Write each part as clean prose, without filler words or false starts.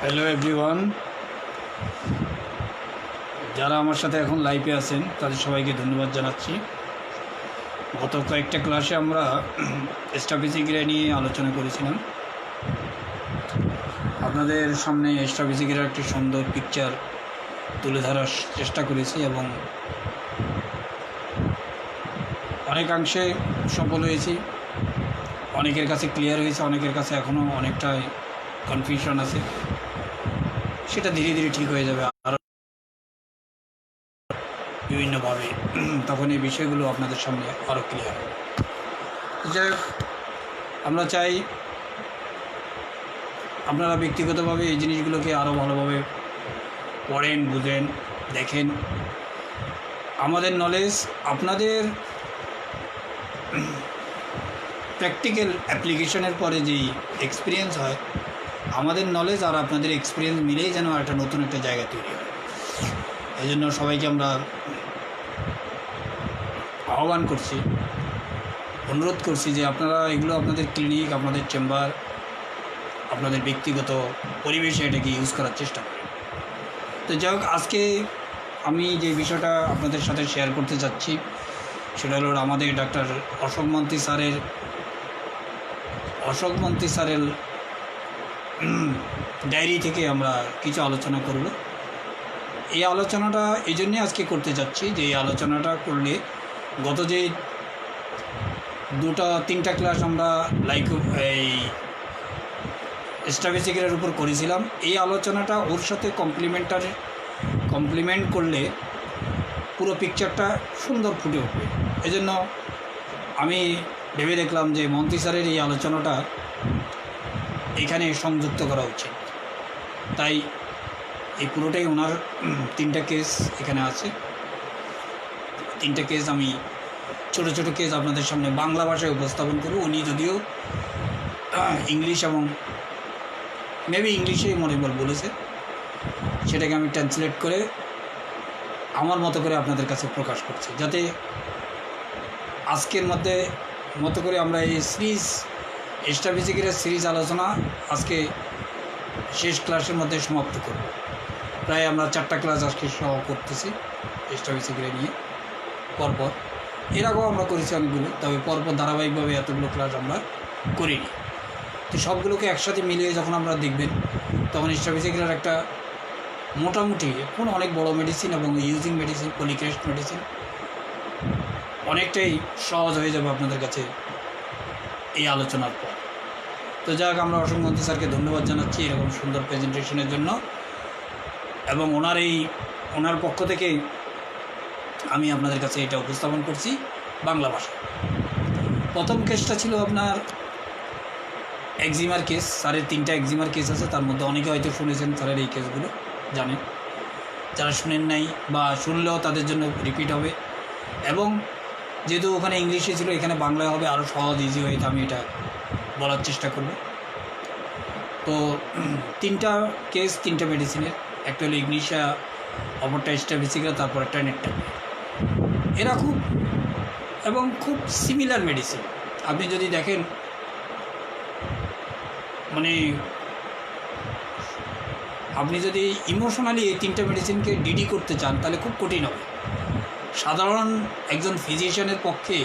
Hello everyone, যারা আমার সাথে এখন লাইভে আছেন তাদের সবাইকে ধন্যবাদ জানাচ্ছি। গত কয়েকটা ক্লাসে আমরা স্ট্যাটিস্টিক্স নিয়ে আলোচনা করেছিলাম। আপনাদের সামনে স্ট্যাটিস্টিক্সের একটি সুন্দর পিকচার তুলে ধরার চেষ্টা করেছি এবং অনেকাংশে সফল হয়েছি। অনেকের কাছে ক্লিয়ার হয়েছে, অনেকের কাছে এখনও অনেকটাই কনফিউশন আছে। সেটা ধীরে ধীরে ঠিক হয়ে যাবে আরও বিভিন্নভাবে, তখন এই বিষয়গুলো আপনাদের সামনে আরও ক্লিয়ার হবে। যাই হোক, আমরা চাই আপনারা ব্যক্তিগতভাবে এই জিনিসগুলোকে আরও ভালোভাবে পড়েন, বুঝেন, দেখেন। আমাদের নলেজ আপনাদের প্র্যাকটিক্যাল অ্যাপ্লিকেশনের পরে যেই এক্সপিরিয়েন্স হয়, আমাদের নলেজ আর আপনাদের এক্সপিরিয়েন্স মিলেই যেন একটা নতুন একটা জায়গা তৈরি হয়। এই জন্য সবাইকে আমরা আহ্বান করছি, অনুরোধ করছি যে আপনারা এগুলো আপনাদের ক্লিনিক, আপনাদের চেম্বার, আপনাদের ব্যক্তিগত পরিবেশে এটাকে ইউজ করার চেষ্টা করেন। তো যাই হোক, আজকে আমি যে বিষয়টা আপনাদের সাথে শেয়ার করতে চাচ্ছি সেটা হলো আমাদের ডাক্তার অশোক মন্ত্রী স্যারের ডায়েরি থেকে আমরা কিছু আলোচনা করব। এই আলোচনাটা এই জন্যে আজকে করতে যাচ্ছি যে এই আলোচনাটা করলে গত যে 2-3টা ক্লাস আমরা এই স্ট্যাটিস্টিক্সের উপর করেছিলাম, এই আলোচনাটা ওর সাথে কমপ্লিমেন্ট করলে পুরো পিকচারটা সুন্দর ফুটে উঠবে। এজন্য আমি ভেবে দেখলাম যে মন্ত্রী স্যারের এই আলোচনাটা এখানে সংযুক্ত করা উচিত। তাই এই পুরোটাই ওনার 3টা কেস এখানে আছে। 3টা কেস আমি ছোটো ছোটো কেস আপনাদের সামনে বাংলা ভাষায় উপস্থাপন করব। উনি যদিও ইংলিশ এবং মেবি ইংলিশেই মনে বলেছে, সেটাকে আমি ট্রান্সলেট করে আমার মতো করে আপনাদের কাছে প্রকাশ করছি, যাতে আজকের মতো করে আমরা এই স্ট্যাটিস্টিক্সের সিরিজ আলোচনা আজকে শেষ ক্লাসের মধ্যে সমাপ্ত করব। প্রায় আমরা 4টা ক্লাস আজকে করতেছি স্ট্যাটিস্টিক্স নিয়ে পরপর। এর আগেও আমরা করেছি অনেকগুলো, তবে পরপর ধারাবাহিকভাবে এতগুলো ক্লাস আমরা করিনি। তো সবগুলোকে একসাথে মিলিয়ে যখন আমরা দেখবেন, তখন স্ট্যাটিস্টিক্সের একটা মোটামুটি এখন অনেক বড় মেডিসিন এবং ইউজিং মেডিসিন, পলিক্রেস্ট মেডিসিন অনেকটাই সহজ হয়ে যাবে আপনাদের কাছে এই আলোচনার পর। তো যাই হোক, আমরা অশোক মন্ত্রী স্যারকে ধন্যবাদ জানাচ্ছি এরকম সুন্দর প্রেজেন্টেশনের জন্য, এবং ওনার পক্ষ থেকে আমি আপনাদের কাছে এটা উপস্থাপন করছি বাংলা ভাষায়। প্রথম কেসটা ছিল আপনার একজিমার কেস। স্যারের 3টা একজিমার কেস আছে, তার মধ্যে অনেকে হয়তো শুনেছেন স্যারের এই কেসগুলো, জানেন। যারা শুনেন নাই বা শুনলেও তাদের জন্য রিপিট হবে, এবং যেহেতু ওখানে ইংলিশে ছিল এখানে বাংলায় হবে, আরও সহজ ইজি হয়ে আমি এটা বলার চেষ্টা করব। তো 3টা কেস 3টা মেডিসিনের, একটা হলো ইগনিশিয়া, অপরটা স্ট্যাটিস্টিক্স, তারপর একটা নেট্টামিউর। এরা খুব সিমিলার মেডিসিন। আপনি যদি দেখেন, মানে আপনি যদি ইমোশনালি এই 3টা মেডিসিনকে ডিডি করতে চান তাহলে খুব কঠিন হবে। সাধারণ একজন ফিজিশিয়ানের পক্ষে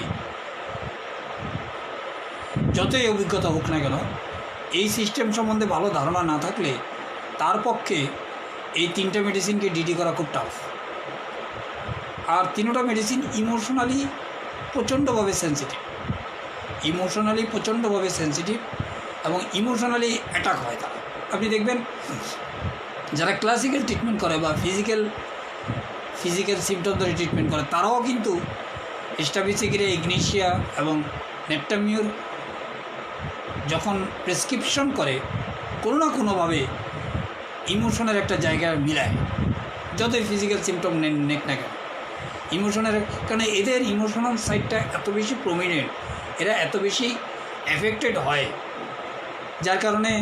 যতই অভিজ্ঞতা হোক না কেন, এই সিস্টেম সম্বন্ধে ভালো ধারণা না থাকলে তার পক্ষে এই 3টা মেডিসিনকে ডিডি করা খুব টাফ। আর 3টা মেডিসিন ইমোশনালি প্রচণ্ডভাবে সেন্সিটিভ এবং ইমোশনালি অ্যাটাক হয় তারা। আপনি দেখবেন যারা ক্লাসিক্যাল ট্রিটমেন্ট করে বা ফিজিক্যাল সিমটম ধরে ট্রিটমেন্ট করে, তারাও কিন্তু স্ট্যাটিস্টিক্সের ইগনিশিয়া এবং নেট্টামিউর যখন প্রেসক্রিপশন করে, কোনো না কোনোভাবে ইমোশনের একটা জায়গা মিলায়, যতই ফিজিক্যাল সিমটম নেক না কেন। ইমোশনের কারণে এদের ইমোশনাল সাইডটা এত বেশি প্রমিনেন্ট, এরা এত বেশি এফেক্টেড হয়, যার কারণে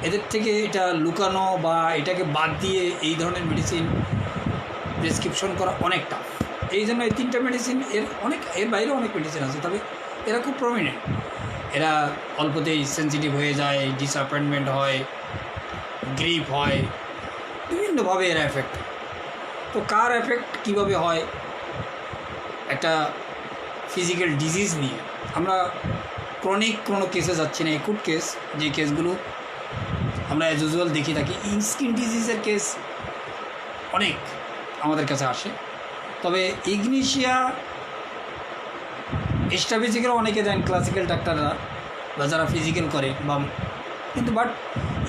এদের থেকে এটা লুকানো বা এটাকে বাদ দিয়ে এই ধরনের মেডিসিন প্রেসক্রিপশন করা অনেক টাফ। এই জন্য এই 3টা মেডিসিন, এর বাইরেও অনেক মেডিসিন আছে, তবে এরা খুব প্রমিনেন্ট। এরা অল্পতেই সেন্সিটিভ হয়ে যায়, ডিসঅ্যাপয়েন্টমেন্ট হয়, গ্রিপ হয়, বিভিন্নভাবে এর এফেক্ট। তো কার এফেক্ট কীভাবে হয় একটা ফিজিক্যাল ডিজিজ নিয়ে, আমরা ক্রনিক কোনো কেসে যাচ্ছি না, একুট কেস যে কেসগুলো আমরা অ্যাজ ইউজুয়াল দেখি থাকি। স্কিন ডিজিজের কেস অনেক আমাদের কাছে আসে, তবে ইগনিশিয়া স্ট্যাফিজিক্যাল অনেকে দেন ক্লাসিক্যাল ডাক্তাররা বা যারা ফিজিক্যাল করে বা, কিন্তু বাট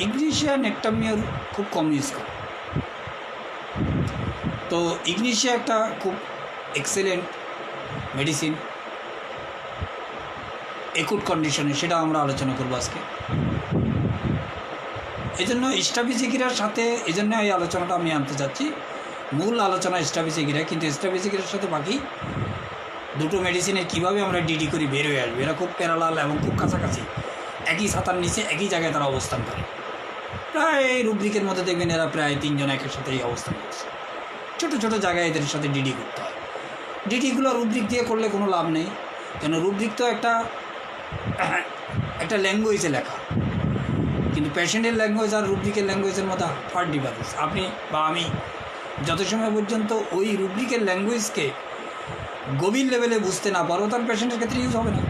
ইগনিশিয়া নেকটামিয়ার খুব কম ইউজ করে। তো ইগনিশিয়া একটা খুব এক্সেলেন্ট মেডিসিন একুট কন্ডিশনে, সেটা আমরা আলোচনা করবো আজকে। এই জন্য স্ট্যাফিজিকিরার সাথে, এই জন্য এই আলোচনাটা আমি আনতে চাচ্ছি। মূল আলোচনা স্ট্যাফিজিকিরা, কিন্তু স্ট্যাফিজিকিরার সাথে বাকি দুটো মেডিসিনে কীভাবে আমরা ডিডি করি বের হয়ে আসবে। এরা খুব প্যারালাল এবং খুব কাছাকাছি, একই ছাতার নিচে একই জায়গায় তারা অবস্থান করে। প্রায় রুব্রিকের মধ্যে দেখবেন এরা প্রায় তিনজন একের সাথে এই অবস্থান করছে। ছোটো ছোটো জায়গায় এদের সাথে ডিডি করতে হয়। ডিডিগুলো রুব্রিক দিয়ে করলে কোনো লাভ নেই, কেন রুব্রিক তো একটা ল্যাঙ্গুয়েজে লেখা, কিন্তু পেশেন্টের ল্যাঙ্গুয়েজ আর রুব্রিকের ল্যাঙ্গুয়েজের মধ্যে ফার ডিফারেন্স। আপনি বা আমি যত সময় পর্যন্ত ওই রুব্রিকের ল্যাঙ্গুয়েজকে গভীর লেভেলে বুঝতে না পারো, তার পেশেন্টের ক্ষেত্রে ইউজ হবে না।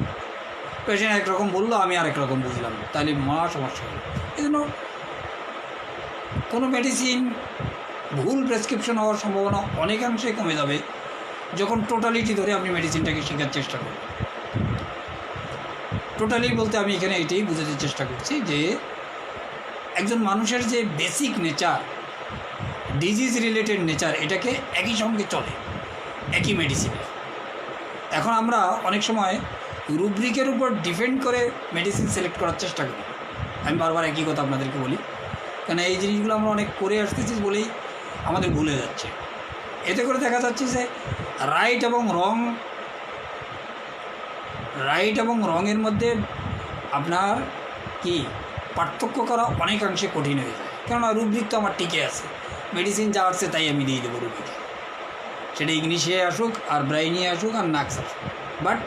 পেশেন্ট একরকম বললো, আমি আরেক রকম বুঝলাম, তাহলে মহা সমস্যা হবে। এই জন্য কোনো মেডিসিন ভুল প্রেসক্রিপশন হওয়ার সম্ভাবনা অনেকাংশে কমে যাবে যখন টোটালিটি ধরে আপনি মেডিসিনটাকে শেখার চেষ্টা করবেন। টোটালি বলতে আমি এখানে এটাই বোঝাতে চেষ্টা করছি যে একজন মানুষের যে basic nature, disease related nature, এটাকে একই সঙ্গে চলে একই মেডিসিনে। এখন আমরা অনেক সময় রুব্রিকের উপর ডিপেন্ড করে মেডিসিন সিলেক্ট করার চেষ্টা করি। আমি বারবার একই কথা আপনাদেরকে বলি, কেন এই জিনিসগুলো আমরা অনেক করে আসতেছি বলেই আমাদের ভুলে যাচ্ছে। এতে করে দেখা যাচ্ছে যে রাইট এবং রঙের মধ্যে আপনার কি পার্থক্য করা অনেকাংশে কঠিন হয়ে যায়। কেননা রুব্রিক তো আমার টিকে আছে, মেডিসিন যা আসছে তাই আমি দিয়ে দেবো রুব্রিকে, সেটা ইংলিশে আসুক আর ব্রাইনিয়ে আসুক আর নাক্স আসুক। বাট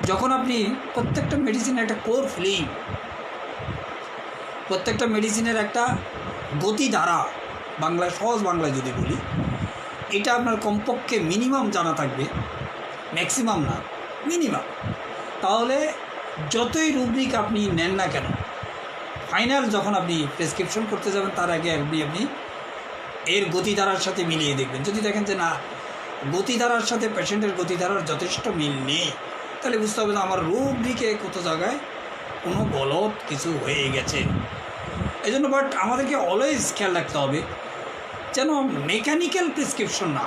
যখন আপনি প্রত্যেকটা মেডিসিনের একটা কোর ফিলিং, প্রত্যেকটা মেডিসিনের একটা গতিধারা, বাংলায় সহজ বাংলায় যদি বলি, এটা আপনার কমপক্ষে মিনিমাম জানা থাকবে, ম্যাক্সিমাম না মিনিমাম, তাহলে যতই রুব্রিক আপনি নেন না কেন, ফাইনাল যখন আপনি প্রেসক্রিপশন করতে যাবেন তার আগে আপনি এর গতিধারার সাথে মিলিয়ে দেখবেন। যদি দেখেন যে না, গতিধারার সাথে পেশেন্টের গতিধারার যথেষ্ট মিল নেই, তাহলে বুঝতে হবে না আমার রুব্রিকে কত জায়গায় কোনো গলত কিছু হয়ে গেছে। এই জন্য বাট আমাদেরকে অলওয়েজ খেয়াল রাখতে হবে যেন মেকানিক্যাল প্রেসক্রিপশন না।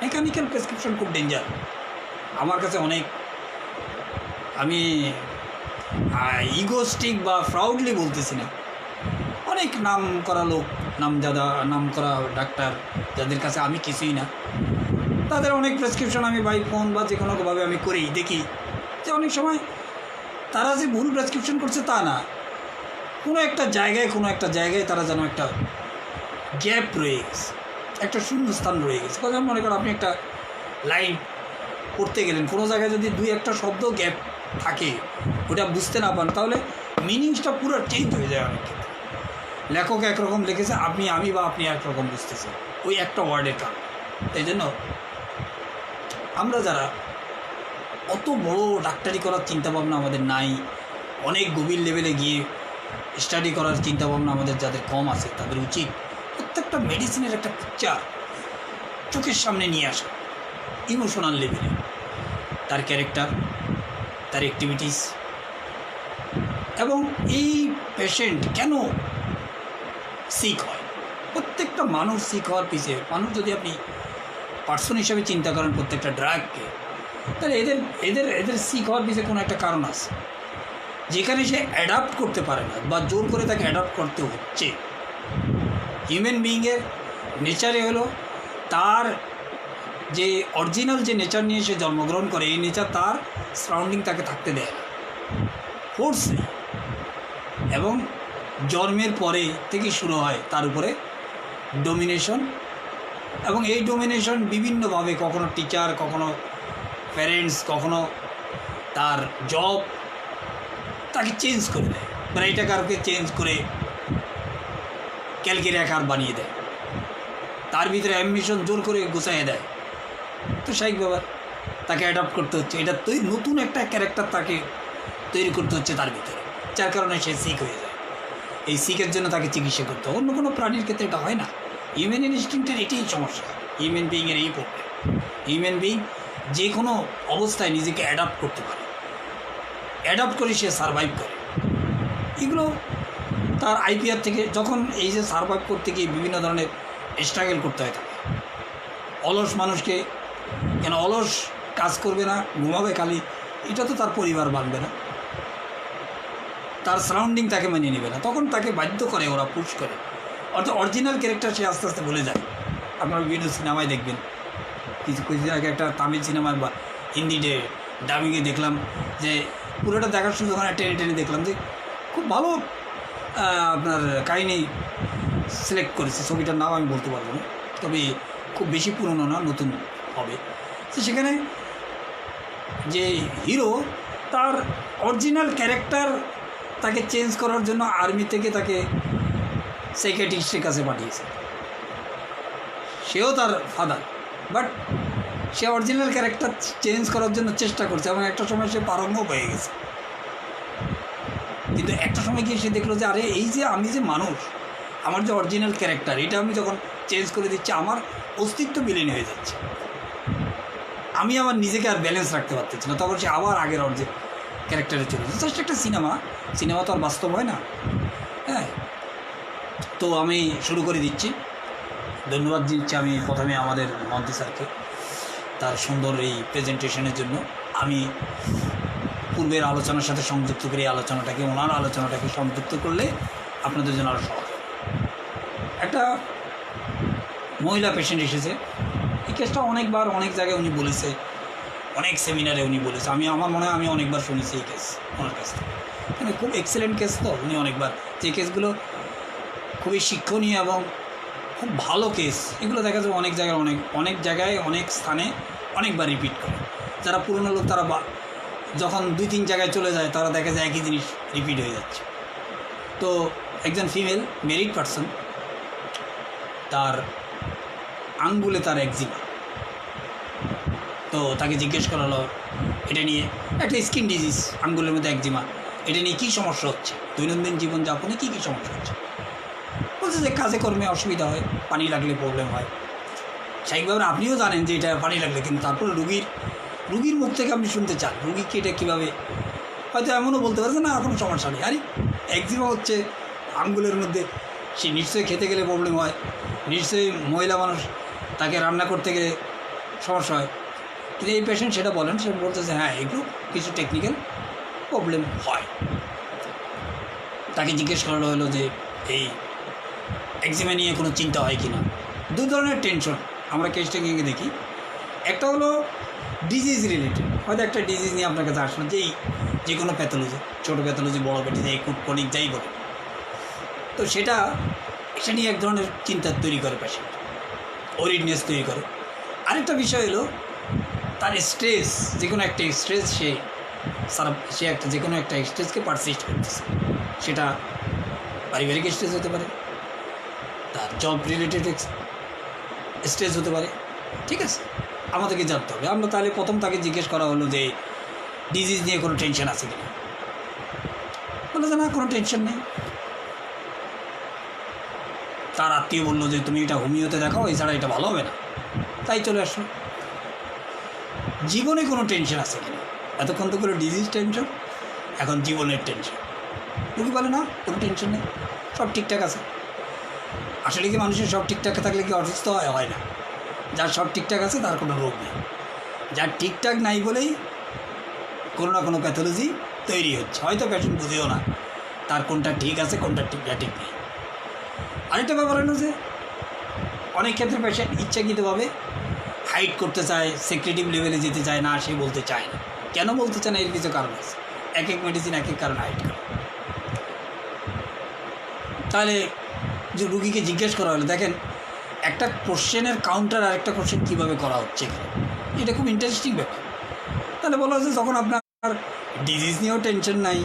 মেকানিক্যাল প্রেসক্রিপশন খুব ডেঞ্জার। আমার কাছে অনেক, আমি ইগোস্টিক বা প্রাউডলি বলতেছি না, অনেক নাম করা লোক, নাম করা ডাক্তার যাদের কাছে আমি কিছুই না, তাদের অনেক প্রেসক্রিপশন আমি বাই ফোন বা যে কোনোভাবে আমি করেই দেখি যে অনেক সময় তারা যে ভুল প্রেসক্রিপশন করছে তা না, কোনো একটা জায়গায় তারা যেন একটা গ্যাপ রয়ে গেছে, একটা শূন্যস্থান রয়ে গেছে। কথা মনে করেন আপনি একটা লাইন পড়তে গেলেন, কোনো জায়গায় যদি দুই একটা শব্দ গ্যাপ থাকে, ওটা বুঝতে না পান, তাহলে মিনিংসটা পুরো চেঞ্জ হয়ে যায়। অনেক ক্ষেত্রে লেখক একরকম লিখেছে, আমি বা আপনি একরকম বুঝতেছি ওই একটা ওয়ার্ডের কারণে। এই জন্য আমরা যারা অত বড় ডাক্তারি করার চিন্তাভাবনা আমাদের নাই, অনেক গভীর লেভেলে গিয়ে স্টাডি করার চিন্তাভাবনা আমাদের যাদের কম আছে, তাদের উচিত প্রত্যেকটা মেডিসিনের একটা পিকচার চোখের সামনে নিয়ে আসা, ইমোশনাল লেভেলে, তার ক্যারেক্টার, তার অ্যাক্টিভিটিস, এবং এই পেশেন্ট কেন সিক হয়। প্রত্যেকটা মানুষ সিক হওয়ার পিছিয়ে, মানুষ যদি আপনি পার্সন হিসাবে চিন্তা করেন প্রত্যেকটা ড্রাগকে, তাহলে এদের সিক হওয়ার পিছিয়ে কোনো একটা কারণ আছে, যেখানে সে অ্যাডাপ্ট করতে পারে না বা জোর করে তাকে অ্যাডাপ্ট করতে হচ্ছে। হিউম্যান বিইংয়ের নেচারে হলো তার যে অরিজিনাল যে নেচার নিয়ে সে জন্মগ্রহণ করে, এই নেচার তার সারাউন্ডিং তাকে থাকতে দেয় না ফোর্সলি, এবং জন্মের পরে থেকে শুরু হয় তার উপরে ডোমিনেশন, এবং এই ডোমিনেশন বিভিন্নভাবে, কখনো টিচার, কখনো প্যারেন্টস, কখনো তার জব তাকে চেঞ্জ করে দেয়, ব্রাইটাকারকে চেঞ্জ করে ক্যালকি রেখার বানিয়ে দেয়, তার ভিতরে অ্যাম্বিশন জোর করে গুছাইয়ে দেয়। তো স্বাভাবিক ব্যাপার, তাকে অ্যাডাপ্ট করতে হচ্ছে, এটা নতুন একটা ক্যারেক্টার তাকে তৈরি করতে হচ্ছে তার ভিতরে, যার কারণে সে সিক হয়ে যায়। এই সিকের জন্য তাকে চিকিৎসা করতে হয়। অন্য কোনো প্রাণীর ক্ষেত্রে এটা হয় না। হিউম্যান ইনস্টিংক্টের এটাই সমস্যা, হিউম্যান বিইংয়ের এই প্রবলেম। হিউম্যান বিইং যে কোনো অবস্থায় নিজেকে অ্যাডাপ্ট করতে পারে, অ্যাডাপ্ট করে সে সারভাইভ করে। এগুলো তার আইপিআর থেকে যখন এই যে সারভাইভ করতে গিয়ে বিভিন্ন ধরনের স্ট্রাগল করতে হয় তাকে। অলস মানুষকে কেন অলস কাজ করবে না, ঘুমাবে খালি, এটা তো তার পরিবার মানবে না, তার সারাউন্ডিং তাকে মানিয়ে নেবে না, তখন তাকে বাধ্য করে, ওরা পুশ করে। অর্থাৎ অরিজিনাল ক্যারেক্টার সে আস্তে আস্তে ভুলে যায়। আপনারা বিভিন্ন সিনেমায় দেখবেন, কিছুদিন আগে একটা তামিল সিনেমার বা হিন্দিতে ডাবিংয়ে দেখলাম যে পুরোটা দেখার শুধু ওখানে টেনে টেনে দেখলাম যে খুব ভালো আপনার কাহিনি সিলেক্ট করেছে। ছবিটার নাম আমি বলতে পারবো না, তবে খুব বেশি পুরনো না, নতুন হবে। তো সেখানে যে হিরো, তার অরিজিনাল ক্যারেক্টার তাকে চেঞ্জ করার জন্য আর্মি থেকে তাকে সাইকিয়াট্রিস্টের কাছে পাঠিয়েছে। সেও তার father, but say original character change করার জন্য চেষ্টা করছে এবং একটা সময় সে পারঙ্গম হয়ে গেছে। কিন্তু একটা সময় গিয়ে সে দেখলো যে আরে এই যে আমি যে মানুষ, আমার যে অরিজিনাল ক্যারেক্টার, এটা আমি যখন চেঞ্জ করে দিচ্ছি আমার অস্তিত্ব বিলীন হয়ে যাচ্ছে, আমি আমার নিজেকে আর ব্যালেন্স রাখতে পারতেছি না। তখন সে আবার আগের অরিজিনাল ক্যারেক্টারে চলে যাচ্ছে। জাস্ট একটা সিনেমা তো আর বাস্তব হয় না। হ্যাঁ, তো আমি শুরু করে দিচ্ছি। ধন্যবাদ দিচ্ছি আমি প্রথমে আমাদের মন্ত্রী স্যারকে তার সুন্দর এই প্রেজেন্টেশনের জন্য। আমি পূর্বের আলোচনার সাথে সংযুক্ত করে এই আলোচনাটাকে, ওনার আলোচনাটাকে সংযুক্ত করলে আপনাদের জন্য আরও সহজ। একটা মহিলা পেশেন্ট এসেছে, এই কেসটা অনেকবার অনেক জায়গায় উনি বলেছে, অনেক সেমিনারে উনি বলেছে। আমার মনে হয় আমি অনেকবার শুনেছি এই কেস ওনার কাছ থেকে। মানে খুব এক্সেলেন্ট কেস, তো উনি অনেকবার, যে কেসগুলো খুবই শিক্ষণীয় এবং খুব ভালো কেস, এগুলো দেখা যায় অনেক জায়গায় অনেক স্থানে অনেকবার রিপিট করে। যারা পুরনো লোক তারা যখন 2-3 জায়গায় চলে যায়, তারা দেখা যায় একই জিনিস রিপিট হয়ে যাচ্ছে। তো একজন ফিমেল মেরিড পারসন, তার আঙ্গুলে তার একজিমা। তো তাকে জিজ্ঞেস করা হলো এটা নিয়ে, একটা স্কিন ডিজিজ, আঙ্গুলের মধ্যে একজিমা, এটা নিয়ে কী সমস্যা হচ্ছে, দৈনন্দিন জীবনযাপনে কী কী সমস্যা হচ্ছে। বলছে যে কাজে কর্মে অসুবিধা হয়, পানি লাগলে প্রবলেম হয়। স্বাভাবিকভাবে আপনিও জানেন যে এটা পানি লাগলে, কিন্তু তারপরে রুগীর মুখ থেকে আপনি শুনতে চান রুগীকে এটা কীভাবে, হয়তো এমনও বলতে পারছে না কোনো সমস্যা নেই, আরে একজিমা হচ্ছে আঙ্গুলের মধ্যে, সে নিশ্চয়ই খেতে গেলে প্রবলেম হয়, নিশ্চয়ই মহিলা মানুষ তাকে রান্না করতে গেলে সমস্যা হয়। কিন্তু এই পেশেন্ট সেটা বলেন, সে বলতেছে হ্যাঁ এগুলো কিছু টেকনিক্যাল প্রবলেম হয়। তাকে জিজ্ঞেস করা হলো যে এই একজিমা নিয়ে কোনো চিন্তা হয় কি না। 2 ধরনের টেনশন আমরা কেসটাকে দেখি। একটা হলো ডিজিজ রিলেটেড, হয়তো একটা ডিজিজ নিয়ে আপনার কাছে আসলো, যে কোনো প্যাথোলজি, ছোটো প্যাথোলজি, বড়ো প্যাথোলজি, একুট ক্রনিক যাই বলে, তো সেটা নিয়ে এক ধরনের চিন্তা তৈরি করে পেশেন্ট, ওরিডনেস তৈরি করে। আরেকটা বিষয় হলো তার স্ট্রেস, যে কোনো একটা স্ট্রেস সে একটা যে কোনো একটা স্ট্রেসকে পারসিস্ট করতেছে। সেটা পারিবারিক স্ট্রেস হতে পারে, তার জব রিলেটেড স্ট্রেস হতে পারে। ঠিক আছে, আমাদেরকে জানতে হবে। আমরা তাহলে প্রথম তাকে জিজ্ঞেস করা হলো যে ডিজিজ নিয়ে কোনো টেনশন আছে কিনা। বলে যে না, কোনো টেনশন নেই। তার আত্মীয় বললো যে তুমি এটা হোমিওতে দেখাও, এছাড়া এটা ভালো হবে না, তাই চলে আসলো। জীবনে কোনো টেনশন আছে কিনা, এতক্ষণ তো কোনো ডিজিজ টেনশন, এখন জীবনের টেনশন। রুগী বলে না, কোনো টেনশন নেই, সব ঠিকঠাক আছে। আসলে কি মানুষের সব ঠিকঠাক থাকলে কি অসুস্থ হয় না? যার সব ঠিকঠাক আছে তার কোনো রোগ নেই, যার ঠিকঠাক নাই বলেই কোনো না কোনো প্যাথোলজি তৈরি হচ্ছে। হয়তো পেশেন্ট বুঝেও না তার কোনটা ঠিক আছে, কোনটা ঠিক নেই। আরেকটা ব্যাপার হলো যে অনেক ক্ষেত্রে পেশেন্ট ইচ্ছাকৃতভাবে হাইড করতে চায়, সেক্রেটিভ লেভেলে যেতে চায় না, সে বলতে চায় না। কেন বলতে চায় না, এর কিছু কারণ আছে। এক মেডিসিন এক কারণ হাইড করে। তাহলে যে রুগীকে জিজ্ঞেস করা হলো, দেখেন একটা কোশ্চেনের কাউন্টার আর একটা কোশ্চেন কীভাবে করা হচ্ছে এখানে, এটা খুব ইন্টারেস্টিং ব্যাপার। তাহলে বলা হচ্ছে যখন আপনার ডিজিজ নিয়েও টেনশন নাই,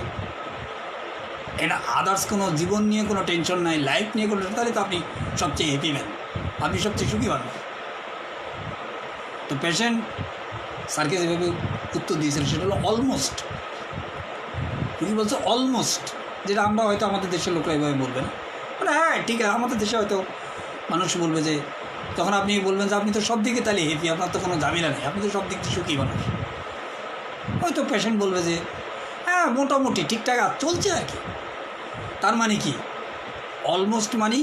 এটা আদার্স কোনো জীবন নিয়ে কোনো টেনশন নাই, লাইফ নিয়ে কোনো, তাহলে তো আপনি সবচেয়ে হ্যাপি ম্যান, আপনি সবচেয়ে সুখী মানুষ। তো পেশেন্ট স্যারকে যেভাবে উত্তর দিয়েছিল সেটা হলো অলমোস্ট, রুগী বলছে অলমোস্ট, যেটা আমরা হয়তো আমাদের দেশের লোকরা এভাবে বলবে না, মানে হ্যাঁ ঠিক আছে, আমাদের দেশে হয়তো মানুষ বলবে যে, তখন আপনি বলবেন যে আপনি তো সব দিকে তাহলে হ্যাপি, আপনার তো কোনো ঝামেলা নেই, আপনি তো সব দিক থেকে সুখী মানুষ। হয়তো পেশেন্ট বলবে যে হ্যাঁ মোটামুটি ঠিকঠাক চলছে আর কি। তার মানে কি অলমোস্ট মানে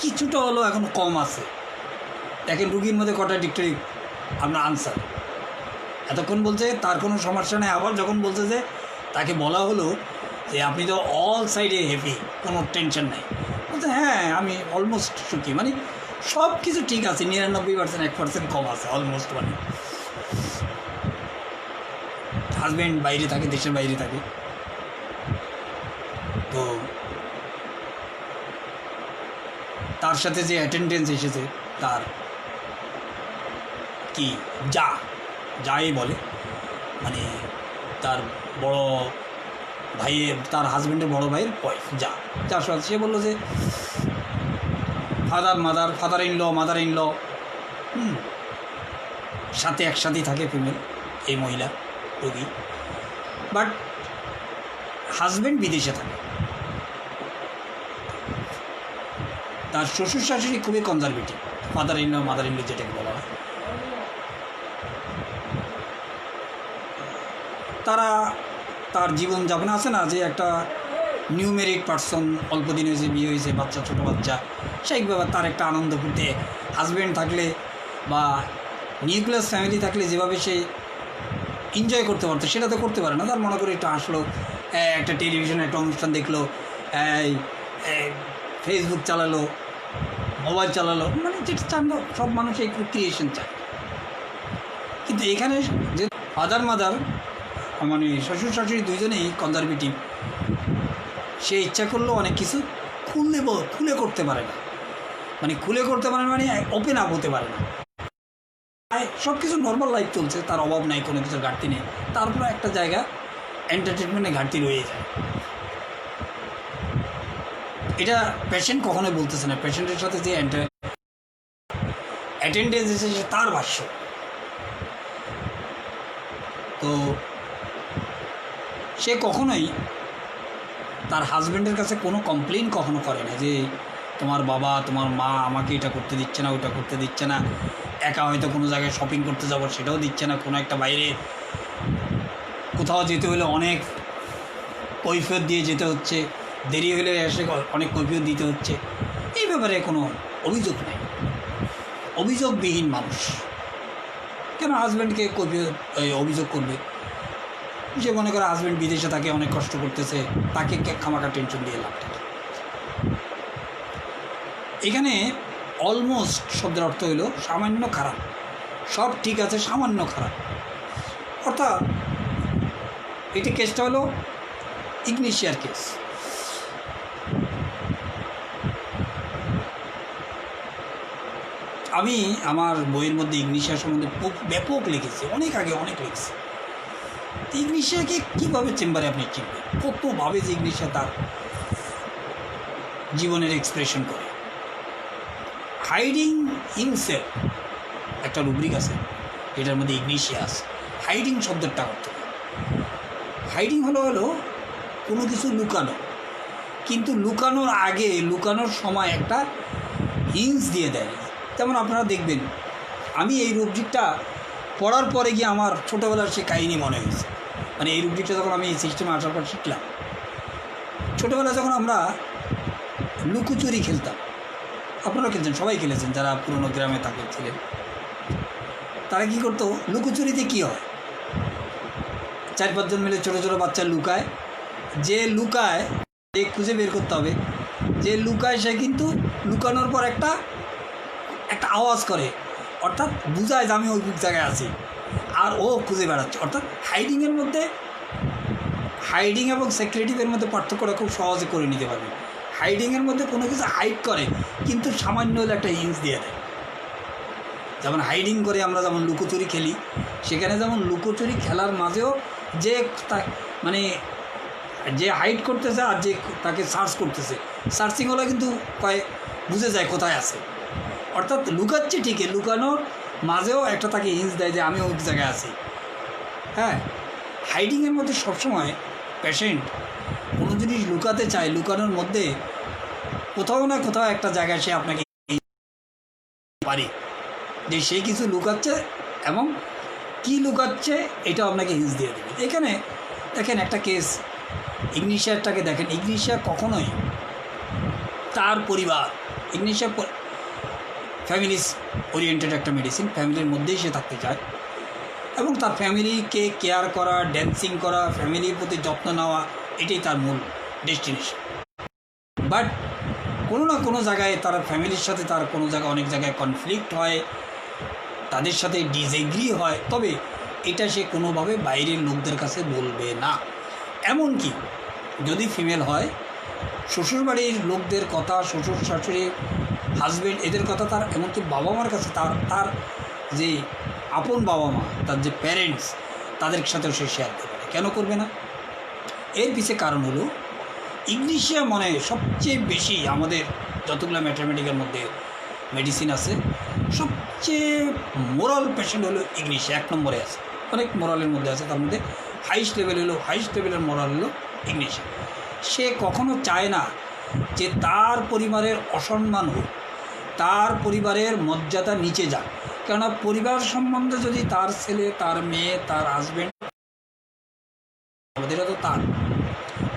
কিছুটা হলেও এখন কম আছে। দেখেন রুগীর মধ্যে কন্ট্রাডিক্টরি আপনার আনসার। এতক্ষণ বলছে তার কোনো সমস্যা নেই, আবার যখন বলছে যে তাকে বলা হলো যে আপনি তো অল সাইডে হ্যাপি, কোনো টেনশন নেই, বলছে হ্যাঁ আমি অলমোস্ট সুখী, মানে সব কিছু ঠিক আছে, 99% 1% কম আছে অলমোস্ট। মানে হাজব্যান্ড বাইরে থাকে, দেশের বাইরে থাকে, তো তার সাথে যে অ্যাটেন্ডেন্স এসেছে তার কি যাই বলে, মানে তার বড় ভাইয়ের, তার হাজব্যান্ডের বড় ভাইয়ের ওয়াইফ যার সাথে সে বললো যে father in law mother in law সাথে একসাথেই থাকে ফিমেল এই মহিলা রোগী, বাট হাজব্যান্ড বিদেশে থাকে। তার শ্বশুর শাশুড়ি খুবই conservative, father in law mother in law যেটাকে বলা হয়। তারা তার জীবনযাপন আছে না, যে একটা নিউ ম্যারিড পার্সন, অল্প দিন হয়েছে, বিয়ে হয়েছে, বাচ্চা, ছোটো বাচ্চা, সেই ব্যাপার তার একটা আনন্দ ফুটে। হাজব্যান্ড থাকলে বা নিউক্লিয়াস ফ্যামিলি থাকলে যেভাবে সে এনজয় করতে পারতো সেটা তো করতে পারে না। তার মনে করে একটু আসলো, একটা টেলিভিশনে একটা অনুষ্ঠান দেখলো, ফেসবুক চালালো, মোবাইল চালালো, মানে যেটা চান সব মানুষ এই ক্রিয়েশন চায়। কিন্তু এখানে যে ফাদার মাদার মানে শ্বশুর শাশুড়ি দুইজনেই কনজারভেটিভ, সে ইচ্ছা করলেও অনেক কিছু খুলে করতে পারে না, মানে খুলে করতে পারে না, মানে ওপেন আপ হতে পারে না। সব কিছু নর্মাল লাইফ চলছে, তার অভাব নাই, কোনো কিছুর ঘাটতি নেই, তারপরে একটা জায়গা এন্টারটেনমেন্টে ঘাটতি রয়ে যায়। এটা পেশেন্ট কখনোই বলতেছে না, পেশেন্টের সাথে যে অ্যাটেন্ডেন্স এসেছে তার ভাষ্য। তো সে কখনোই তার হাজব্যান্ডের কাছে কোনো কমপ্লেন কখনো করে না যে তোমার বাবা তোমার মা আমাকে এটা করতে দিচ্ছে না, ওইটা করতে দিচ্ছে না, একা হয়তো কোনো জায়গায় শপিং করতে যাবো সেটাও দিচ্ছে না, কোনো একটা বাইরে কোথাও যেতে হলে অনেক কৈফিয়ত দিয়ে যেতে হচ্ছে, দেরি হলে এসে অনেক কৈফিয়ত দিতে হচ্ছে। এই ব্যাপারে কোনো অভিযোগ নেই, অভিযোগবিহীন মানুষ। কেন হাজব্যান্ডকে অভিযোগ করবে? যে মনে করে হাজব্যান্ড বিদেশে থাকে, অনেক কষ্ট করতেছে, তাকে খামাখা টেনশন দিয়ে লাভ থাকে। এখানে অলমোস্ট শব্দের অর্থ হলো সামান্য খারাপ, সব ঠিক আছে সামান্য খারাপ। অর্থাৎ এটি কেসটা হলো ইগনিশিয়ার কেস। আমি আমার বইয়ের মধ্যে ইগনিশিয়া সম্বন্ধে ব্যাপক লিখেছি, অনেক আগে অনেক লিখেছি। ইগনিশিয়াকে কীভাবে চেম্বারে আপনি চিনবেন, কতভাবে যে ইগনিশিয়া তার জীবনের এক্সপ্রেশন করে। হাইডিং হিমসেলফ একটা রুব্রিক আছে, এটার মধ্যে ইগনিশিয়া আছে। হাইডিং শব্দটা অর্থ, হাইডিং হলো কোনো কিছু লুকানো, কিন্তু লুকানোর আগে, লুকানোর সময় একটা হিন্স দিয়ে দেয়। যেমন আপনারা দেখবেন, আমি এই রুব্রিকটা পড়ার পরে গিয়ে আমার ছোটোবেলার সে কাহিনী মনে হয়েছে। মানে এই রুব্রিকটা যখন আমি এই সিস্টেমে আসার পর শিখলাম, ছোটোবেলা যখন আমরা লুকোচুরি খেলতাম, আপনারা খেলছেন, সবাই খেলেছেন যারা পুরনো গ্রামে ছিলেন, তারা কী করতো, লুকোচুরিতে কী হয়, 4-5 জন মিলে ছোটো ছোটো বাচ্চা লুকায়, যে লুকায় যে খুঁজে বের করতে হবে, যে লুকায় সে কিন্তু লুকানোর পর একটা আওয়াজ করে, অর্থাৎ বোঝায় যে আমি ওই জায়গায় আছি, আর ও খুঁজে বেড়াচ্ছে। অর্থাৎ হাইডিংয়ের মধ্যে, হাইডিং এবং সিক্রেটিভের মধ্যে পার্থক্যটা খুব সহজে করে নিতে পারবে। হাইডিংয়ের মধ্যে কোনো কিছু হাইড করে, কিন্তু সামান্য হলে একটা হিন্স দিয়ে দেয়। যেমন হাইডিং করে আমরা যেমন লুকোচুরি খেলি, সেখানে যেমন লুকোচুরি খেলার মাঝেও যে মানে যে হাইড করতেছে আর যে তাকে সার্চ করতেছে, সার্চিংওয়ালা কিন্তু বুঝে যায় কোথায় আছে। অর্থাৎ লুকাচ্ছে ঠিকই, লুকানোর মাঝেও একটা তাকে হিন্স দেয় যে আমি ওই জায়গায় আছি। হ্যাঁ, হাইডিংয়ের মধ্যে সবসময় পেশেন্ট কোনো জিনিস লুকাতে চায়, লুকানোর মধ্যে কোথাও না কোথাও একটা জায়গায় সে আপনাকে পারে যে সে কিছু লুকাচ্ছে এবং কি লুকাচ্ছে এটাও আপনাকে হিন্স দিয়ে দেবে। এখানে দেখেন একটা কেস, ইগনিশিয়ারটাকে দেখেন। ইগনিশিয়া কখনোই তার পরিবার, ইগনিশিয়া ফ্যামিলিস ওরিয়েন্টেড একটা মেডিসিন, ফ্যামিলির মধ্যেই সে থাকতে চায় এবং তার ফ্যামিলিকে কেয়ার করা, ড্যান্সিং করা, ফ্যামিলির প্রতি যত্ন নেওয়া, এটাই তার মূল ডেস্টিনেশন। বাট কোনো না কোনো জায়গায় তার ফ্যামিলির সাথে তার কোনো জায়গায় অনেক জায়গায় কনফ্লিক্ট হয়, তাদের সাথে ডিসএগ্রি হয়, তবে এটা সে কোনোভাবে বাইরের লোকদের কাছে বলবে না। এমনকি যদি ফিমেল হয়, শ্বশুরবাড়ির লোকদের কথা, শ্বশুর শাশুড়ি, হাজব্যান্ড, এদের কথা তার, এমনকি বাবা মার কাছে, তার যে আপন বাবা মা, তার যে প্যারেন্টস, তাদের সাথেও সে শেয়ার করবে না। কেন করবে না? এর পিছে কারণ হলো ইগনিশিয়া মানে সবচেয়ে বেশি আমাদের যতগুলো ম্যাথামেটিকের মধ্যে মেডিসিন আছে, সবচেয়ে মোরাল পেশেন্ট হলো ইগনিশিয়া, 1 নম্বরে আছে। অনেক মোরালের মধ্যে আছে, তার মধ্যে হাইস্ট লেভেলের মোরাল হলো ইগনিশিয়া। সে কখনো চায় না যে তার পরিবারের অসম্মান হোক, তার পরিবারের মর্যাদা নিচে যাক। কেননা পরিবার সম্বন্ধে যদি তার ছেলে, তার মেয়ে, তার হাজব্যান্ড, এরা তো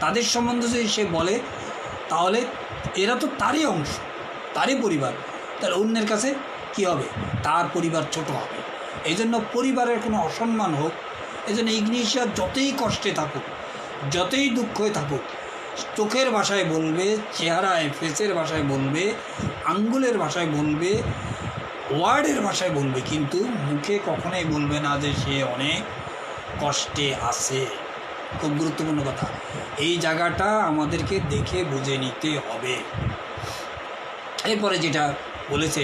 তাদের সম্বন্ধে যদি সে বলে, তাহলে এরা তো তারই অংশ, তারই পরিবার, তাহলে অন্যের কাছে কী হবে? তার পরিবার ছোট হবে। এই জন্য পরিবারের কোনো অসম্মান হোক, এই জন্য ইগনিশিয়া যতই কষ্টে থাকুক, যতই দুঃখে থাকুক, চোখের ভাষায় বলবে, চেহারায়, ফেসের ভাষায় বলবে, আঙ্গুলের ভাষায় বলবে, ওয়ার্ডের ভাষায় বলবে, কিন্তু মুখে কখনোই বলবে না যে সে অনেক কষ্টে আছে। খুব গুরুত্বপূর্ণ কথা, এই জায়গাটা আমাদেরকে দেখে বুঝে নিতে হবে। এরপরে যেটা বলেছে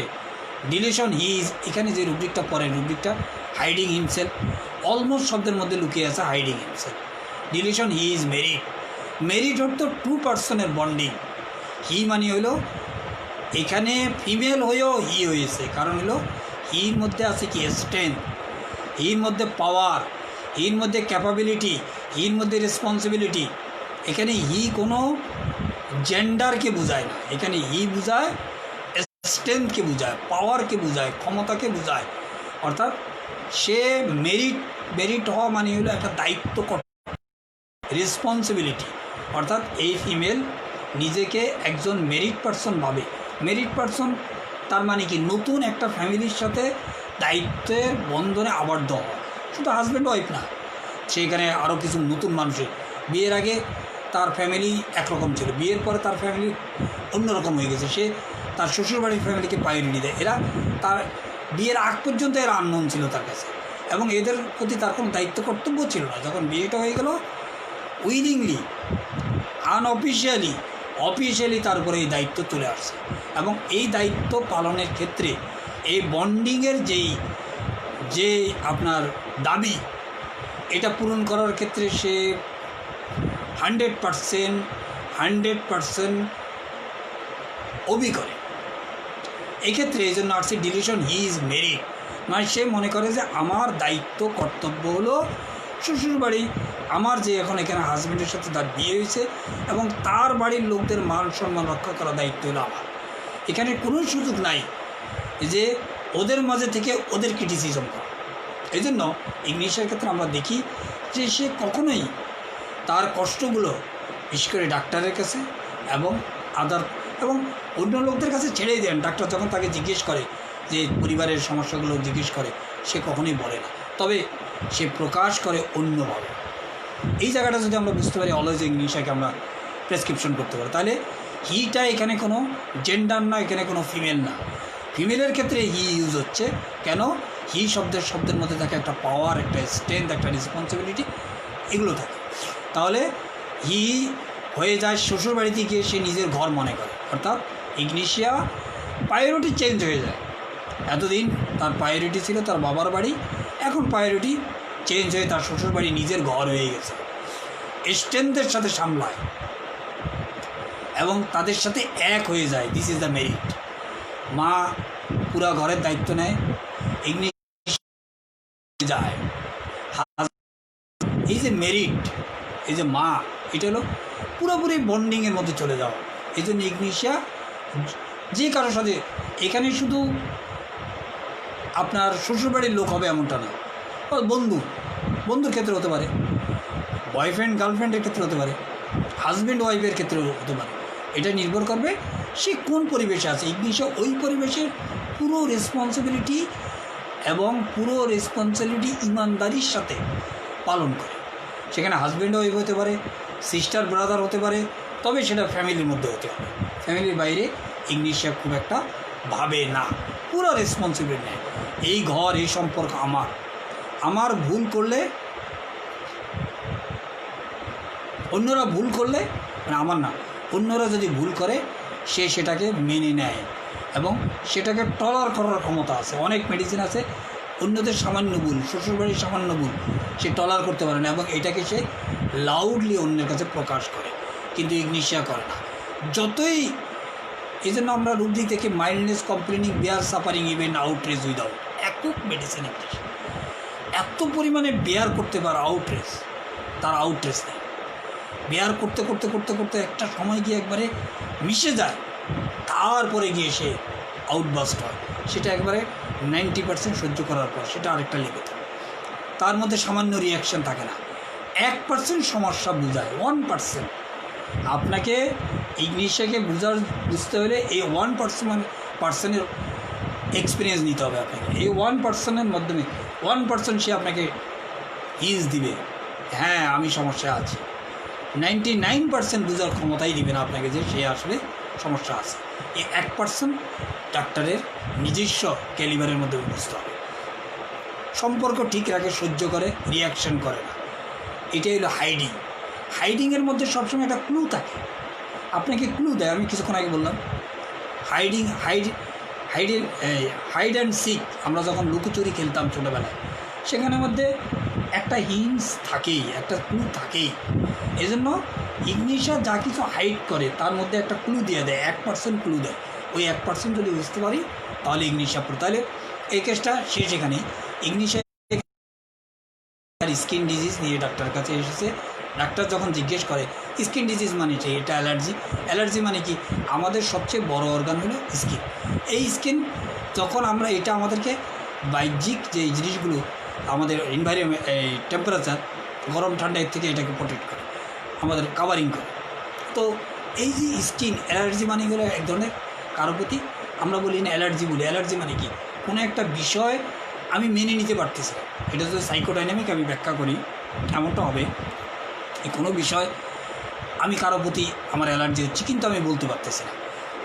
ডিলিশন, হি ইজ, এখানে যে রুব্রিকটা পরে, রুব্রিকটা হাইডিং হিমসেলফ, অলমোস্ট শব্দের মধ্যে লুকিয়ে আছে hiding himself. Deletion, he is married. Married অর্থ 2 পার্সনের বন্ডিং। হি মানে হইল এখানে ফিমেল হয়েও হি হয়েছে, কারণ হলো হির মধ্যে আছে কি স্ট্রেংথ, হির মধ্যে পাওয়ার, হির মধ্যে ক্যাপাবিলিটি, হির মধ্যে রেসপন্সিবিলিটি। এখানে হি কোনো জেন্ডারকে বোঝায় না, এখানে হি বোঝায় স্ট্রেংথকে বোঝায়, পাওয়ারকে বোঝায়, ক্ষমতাকে বোঝায়। অর্থাৎ সে মেরিট হওয়া মানে হলো একটা দায়িত্ব, রেসপন্সিবিলিটি। অর্থাৎ এই ফিমেল নিজেকে একজন মেরিট পারসন ভাবে। মেরিট পারসন তার মানে কি? নতুন একটা ফ্যামিলির সাথে দায়িত্বের বন্ধনে আবদ্ধ হওয়া। শুধু হাজব্যান্ড ওয়াইফ না, সেইখানে আরও কিছু নতুন মানুষের। বিয়ের আগে তার ফ্যামিলি একরকম ছিল, বিয়ের পরে তার ফ্যামিলি অন্যরকম হয়ে গেছে, সে তার শ্বশুরবাড়ির ফ্যামিলিকে প্রায়োরিটি দেয়। এরা তার বিয়ের আগ পর্যন্ত এরা আননোন ছিল তার কাছে, এবং এদের প্রতি তার কোনো দায়িত্ব কর্তব্য ছিল না। যখন বিয়েটা হয়ে গেল, উইলিংলি, অফিসিয়ালি তার উপরে এই দায়িত্ব চলে আসছে, এবং এই দায়িত্ব পালনের ক্ষেত্রে এই বন্ডিংয়ের যে আপনার দাবি, এটা পূরণ করার ক্ষেত্রে সে 100% অভিজ্ঞ। এক্ষেত্রে এই জন্য আসছে ডিলিশন, হি ইজ মেরিড, মানে সে মনে করে যে আমার দায়িত্ব কর্তব্য হলো শ্বশুরবাড়ি, আমার যে এখন এখানে হাজব্যান্ডের সাথে তার বিয়ে হয়েছে এবং তার বাড়ির লোকদের মান সম্মান রক্ষা করার দায়িত্ব হলো আমার। এখানে কোনো সুযোগ নাই যে ওদের মাঝে থেকে ওদের ক্রিটিসিজম করা। এই জন্য ইংলিশের ক্ষেত্রে আমরা দেখি যে সে কখনোই তার কষ্টগুলো বিশেষ করে ডাক্তারের কাছে এবং অন্য লোকদের কাছে ছেড়েই দেন। ডাক্তার যখন তাকে জিজ্ঞেস করে যে পরিবারের সমস্যাগুলো জিজ্ঞেস করে, সে কখনোই বলে না, তবে সে প্রকাশ করে অন্যভাবে। এই জায়গাটা যদি আমরা বুঝতে পারি, অলওয়েজ ইংলিশকে আমরা প্রেসক্রিপশন করতে পারি, তাহলে হিটা এখানে কোনো জেন্ডার না, এখানে কোনো ফিমেল না। ফিমেলের ক্ষেত্রে হি ইউজ হচ্ছে কেন? হি শব্দের মধ্যে থাকে একটা পাওয়ার, একটা স্ট্রেংথ, একটা রেসপন্সিবিলিটি, এগুলো থাকে। তাহলে হি হয়ে যায় শ্বশুরবাড়িতে গিয়ে সে নিজের ঘর মনে করে, অর্থাৎ ইগনিশিয়া প্রায়োরিটি চেঞ্জ হয়ে যায়। এতদিন তার প্রায়োরিটি ছিল তার বাবার বাড়ি, এখন প্রায়োরিটি চেঞ্জ হয়ে তার শ্বশুরবাড়ি নিজের ঘর হয়ে গেছে। স্ট্রেংথের সাথে সামলায় এবং তাদের সাথে এক হয়ে যায়, দিস ইজ দ্য মেরিট। মা পুরা ঘরের দায়িত্ব নেয়, ইংলিশ যায়, এই যে মেরিট, এই যে মা, এটা হলো পুরোপুরি বন্ডিংয়ের মধ্যে চলে যাওয়া। এই জন্য ইগনিশিয়া যে কারোর সাথে, এখানে শুধু আপনার শ্বশুরবাড়ির লোক হবে এমনটা না, বন্ধুর ক্ষেত্রে হতে পারে, বয়ফ্রেন্ড গার্লফ্রেন্ডের ক্ষেত্রে হতে পারে, হাজব্যান্ড ওয়াইফের ক্ষেত্রে হতে পারে। এটা নির্ভর করবে সে কোন পরিবেশে আছে। ইগনিশিয়া ওই পরিবেশের পুরো রেসপন্সিবিলিটি ইমানদারির সাথে পালন করে। সেখানে হাজব্যান্ড ওয়াইফ হতে পারে, সিস্টার ব্রাদার হতে পারে, তবে সেটা ফ্যামিলির মধ্যে হতে হবে। ফ্যামিলির বাইরে ইগনিশিয়া খুব একটা ভাবে না, পুরো রেসপন্সিবিলিটি নেয়। এই ঘর, এই সম্পর্ক আমার ভুল করলে, অন্যরা ভুল করলে, মানে আমার না, অন্যরা যদি ভুল করে সে সেটাকে মেনে নেয় এবং সেটাকে টলার করার ক্ষমতা আছে। অনেক মেডিসিন আছে, অন্যদের সামান্য ভুল, শ্বশুরবাড়ির সামান্য ভুল সে টলার করতে পারে না এবং এটাকে সে লাউডলি অন্যের কাছে প্রকাশ করে, কিন্তু ইগনিশিয়া করে না। যতই, এই জন্য আমরা রুগী থেকে mildness, complaining, bear suffering, even outrage without একক মেডিসিন, এত পরিমাণে বেয়ার করতে পারে আউটরেজ, তার আউটরেজ নেই। বেয়ার করতে করতে করতে করতে একটা সময় গিয়ে একবারে মিশে যায়, তারপরে গিয়ে সে আউটবাস্ট হয়। সেটা একবারে 90% সহ্য করার পর সেটা আরেকটা লেগে থাকে, তার মধ্যে সামান্য রিয়াকশান থাকে না। 1% সমস্যা বোঝায়, 1%। আপনাকে ইগনিশিয়াকে বুঝতে হলে এই 1% এক্সপিরিয়েন্স নিতে হবে আপনাকে। এই 1%-এর মাধ্যমে 1% সে আপনাকে হিজ দিবে, হ্যাঁ আমি সমস্যা আছি। 99% বোঝার ক্ষমতাই দিবে না আপনাকে যে সে আসলে সমস্যা আছে। এই 1% ডাক্তারের নিজস্ব ক্যালিবারের মধ্যে বুঝতে হবে। সম্পর্ক ঠিক রাখে, সহ্য করে, রিয়াকশন করে না। এটাই হলো হাইডিংয়ের মধ্যে সবসময় একটা ক্লু থাকে, আপনাকে ক্লু দেয়। আমি কিছুক্ষণ আগে বললাম হাইড অ্যান্ড সিক, আমরা যখন লুকোচুরি খেলতাম ছোটোবেলায়, সেখানের মধ্যে একটা হিন্টস থাকেই, একটা ক্লু থাকেই। এজন্য ইগনিশিয়া যা কিছু হাইড করে তার মধ্যে একটা ক্লু দিয়ে দেয়, 1% ক্লু দেয়। ওই 1% যদি বুঝতে পারি তাহলে ইগনিশিয়া পড়ে। তাহলে এই কেসটা শেষ এখানে। ইগনিশিয়া স্কিন ডিজিজ নিয়ে ডাক্তারের কাছে এসেছে। ডাক্তার যখন জিজ্ঞেস করে স্কিন ডিজিজ মানে কি, এটা অ্যালার্জি মানে কি, আমাদের সবচেয়ে বড় অর্গান হলো স্কিন। এই স্কিন যখন আমরা, এটা আমাদেরকে বাহ্যিক যে জিনিসগুলো, আমাদের এনভায়রনমেন্ট, এই টেম্পারেচার, গরম ঠান্ডা, এর থেকে এটাকে প্রোটেক্ট করে, আমাদের কাভারিং করে। তো এই যে স্কিন অ্যালার্জি মানে হলো এক ধরনের কারো প্রতি, আমরা বলি না অ্যালার্জি বলি। অ্যালার্জি মানে কি, কোনো একটা বিষয় আমি মেনে নিতে পারতেছি। এটা যদি সাইকোডাইনামিক আমি ব্যাখ্যা করি, এমনটা হবে কোনো বিষয় আমি কারো প্রতি আমার অ্যালার্জি হচ্ছে, কিন্তু আমি বলতে পারতেছি না,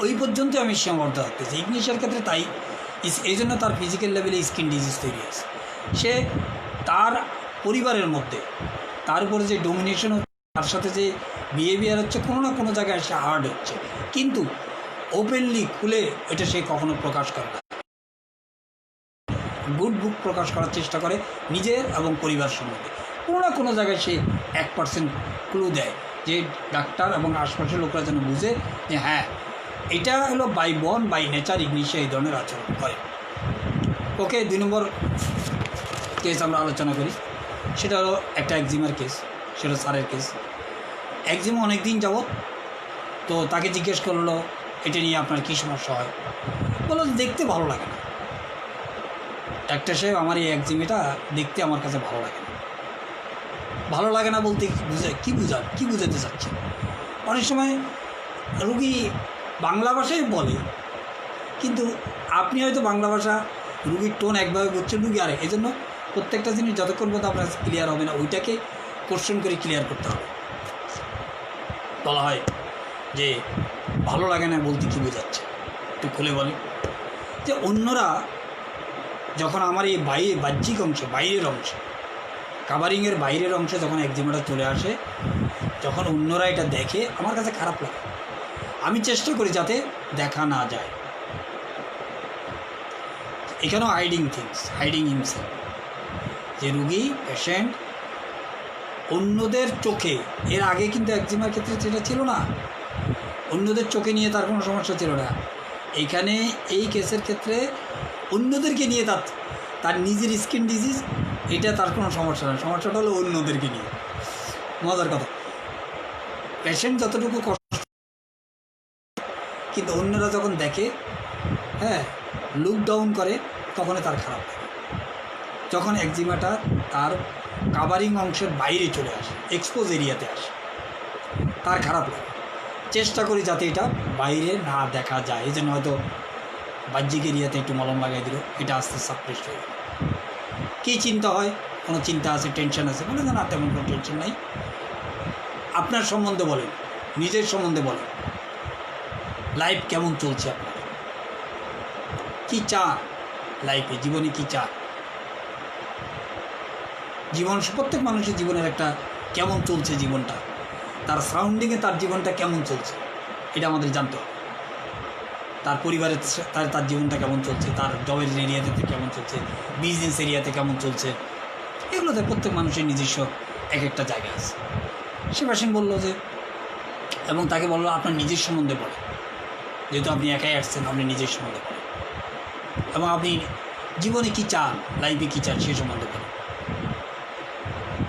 ওই পর্যন্ত আমি সীমাবদ্ধ থাকতেছি। ইগনিশিয়ার ক্ষেত্রে তাই, এই জন্য তার ফিজিক্যাল লেভেলে স্কিন ডিজিজ তৈরি হয়েছে। সে তার পরিবারের মধ্যে তার উপরে যে ডোমিনেশন হচ্ছে, তার সাথে যে বিহেভিয়ার হচ্ছে, কোনো না কোনো জায়গায় সে হার্ড হচ্ছে, কিন্তু ওপেনলি খুলে এটা সে কখনো প্রকাশ করে না। গুড বুক প্রকাশ করার চেষ্টা করে নিজের এবং পরিবার সম্বন্ধে। কোনো না কোনো জায়গায় সে 1% ক্লু দেয়, যে ডাক্তার এবং আশপাশের লোকরা যেন বুঝে যে হ্যাঁ এটা হলো বাই নেচার ইগনিশিয়া এই ধরনের আচরণ করে। ওকে, 2 নম্বর কেস আমরা আলোচনা করি। সেটা হলো একটা একজিমার কেস, সেটা স্যারের কেস। একজিমা অনেক দিন যাবৎ, তো তাকে জিজ্ঞেস করলো এটা নিয়ে আপনার কী সমস্যা হয়। বললো দেখতে ভালো লাগে না ডাক্তার সাহেব, আমার এই একজিমাটা দেখতে আমার কাছে ভালো লাগে না বলতে কী বুঝাতে চাচ্ছে। অনেক সময় রুগী বাংলা ভাষায় বলে, কিন্তু আপনি হয়তো বাংলা ভাষা, রুগীর টোন একভাবে বুঝছেন, রুগী আরেক। এই জন্য প্রত্যেকটা জিনিস যতক্ষণ পর্যন্ত আপনার ক্লিয়ার হবে না, ওইটাকে কোশ্চেন করে ক্লিয়ার করতে হবে। বলা হয় যে ভালো লাগে না বলতে কী বোঝাচ্ছে, একটু খুলে বলে। যে অন্যরা যখন আমার এই বাহ্যিক অংশে, বাইরের অংশে, কাভারিংয়ের বাইরের অংশে যখন একজিমাটা চলে আসে, যখন অন্যরা এটা দেখে আমার কাছে খারাপ লাগে। আমি চেষ্টা করি যাতে দেখা না যায়। এখানেও হাইডিং হিমসেলফ, যে রুগী পেশেন্ট অন্যদের চোখে, এর আগে কিন্তু একজিমার ক্ষেত্রে সেটা ছিল না, অন্যদের চোখে নিয়ে তার কোনো সমস্যা ছিল না। এইখানে এই কেসের ক্ষেত্রে অন্যদেরকে নিয়ে তার নিজের স্কিন ডিজিজ, এটা তার কোনো সমস্যা না, সমস্যাটা হলো অন্যদেরকে নিয়ে। মজার কথা, পেশেন্ট যতটুকু কষ্ট, কিন্তু অন্যরা যখন দেখে, হ্যাঁ, লুক ডাউন করে, তখনই তার খারাপ লাগে। যখন একজিমাটা তার কাভারিং অংশের বাইরে চলে আসে, এক্সপোজ এরিয়াতে আসে, তার খারাপ লাগে। চেষ্টা করি যাতে এটা বাইরে না দেখা যায়, এই জন্য হয়তো বাহ্যিক এরিয়াতে একটু মলম লাগাই দিল, এটা আস্তে সাপ্রেস হয়ে গেল। কী চিন্তা হয়, কোনো চিন্তা আছে, টেনশন আছে, বলে না তেমন কোনো টেনশন নাই। আপনার সম্বন্ধে বলেন, নিজের সম্বন্ধে বলেন, লাইফ কেমন চলছে, আপনার কী চান লাইফে, জীবনে কী চান, জীবন, প্রত্যেক মানুষের জীবনের একটা কেমন চলছে জীবনটা, তার সারাউন্ডিংয়ে তার জীবনটা কেমন চলছে, এটা আমাদের জানতে হবে। তার পরিবারের তার জীবনটা কেমন চলছে, তার জবের এরিয়াতে কেমন চলছে, বিজনেস এরিয়াতে কেমন চলছে, এগুলোতে প্রত্যেক মানুষের নিজস্ব এক একটা জায়গা আছে। সে পেশেন্ট বললো যে, এবং তাকে বললো আপনার নিজের সম্বন্ধে বলে, যেহেতু আপনি একাই আসছেন, আপনি নিজের সম্বন্ধে বলেন, এবং আপনি জীবনে কী চান, লাইফে কী চান, সেই সম্বন্ধে বলেন।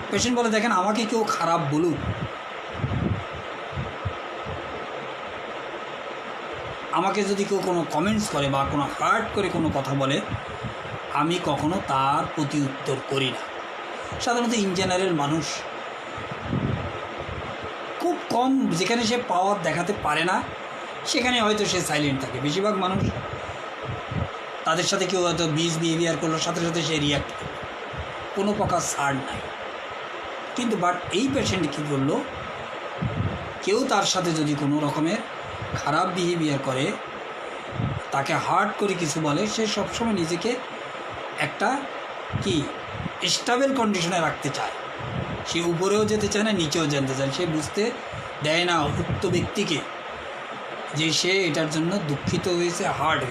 পেশেন্ট বলে, দেখেন, আমাকে কেউ খারাপ বলুক, আমাকে যদি কেউ কোনো কমেন্টস করে বা কোনো হার্ট করে কোনো কথা বলে, আমি কখনো তার প্রতি উত্তর করি না। সাধারণত ইন জেনারেল মানুষ খুব কম, যেখানে সে পাওয়ার দেখাতে পারে না সেখানে হয়তো সে সাইলেন্ট থাকে। বেশিরভাগ মানুষ, তাদের সাথে কেউ হয়তো বিহেভিয়ার করলো, সাথে সাথে সে রিয়াক্ট করলো, কোনো প্রকার ছাড় নাই। কিন্তু বাট এই পেশেন্ট কী করলো, কেউ তার সাথে যদি কোনো রকমের খারাপ বিহেভিয়ার করে, তাকে হার্ট করে কিছু বলে, সে সবসময় নিজেকে একটা কি স্টেবল কন্ডিশনে রাখতে চায়। সে উপরেও যেতে চায় না, নিচেও যেতে চায়। সে বুঝতে দেয় না উক্ত ব্যক্তিকে যে সে এটার জন্য দুঃখিত হয়েছে, হার্ট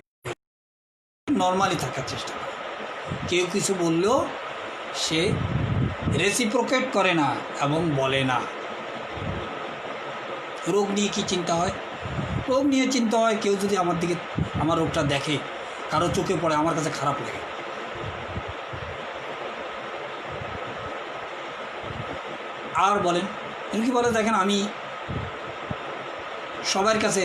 নর্মালি থাকার চেষ্টা করে। কেউ কিছু বললেও সে রেসিপ্রোকেট করে না এবং বলে না। রোগ নিয়ে কি চিন্তা হয়, রোগ নিয়ে চিন্তা হয়, কেউ যদি আমার দিকে, আমার রোগটা দেখে, কারো চোখে পড়ে, আমার কাছে খারাপ লাগে। আর বলেন, কি বলে, দেখেন, আমি সবার কাছে,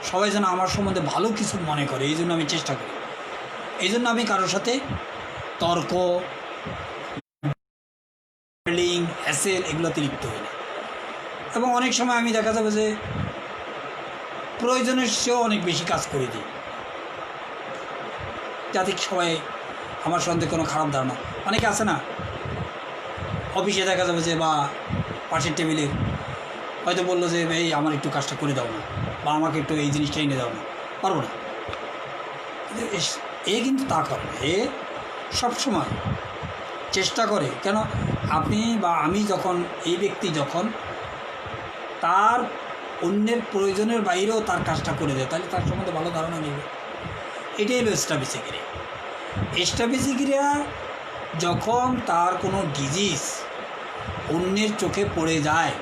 সবাই যেন আমার সম্বন্ধে ভালো কিছু মনে করে, এই জন্য আমি চেষ্টা করি। এই জন্য আমি কারোর সাথে তর্ক, হ্যাসেল, এগুলোতে লিপ্ত হই না। এবং অনেক সময় আমি দেখা যাবে যে প্রয়োজনের চেয়েও অনেক বেশি কাজ করে দিই, যাতে সবাই আমার সম্বন্ধে কোনো খারাপ ধারণা। অনেকে আছে না, অফিসে দেখা যাবে যে, বা পাশের টেবিলে হয়তো বললো যে, এই আমার একটু কাজটা করে দাও না, বা আমাকে একটু এই জিনিসটা এনে দাও না, পারবো না। এ কিন্তু তা করে না, এ সবসময় চেষ্টা করে। কেন, আপনি বা আমি যখন, এই ব্যক্তি যখন তার অন্যের প্রয়োজনের বাইরেও তার কাজটা করে দেয়, তাহলে তার সম্বন্ধে ভালো ধারণা নেবে। এটাই হলো স্ট্যাবিসিক্রিয়া। স্ট্যাবিসিক্রিয়া যখন তার কোনো ডিজিজ অন্যের চোখে পড়ে যায়,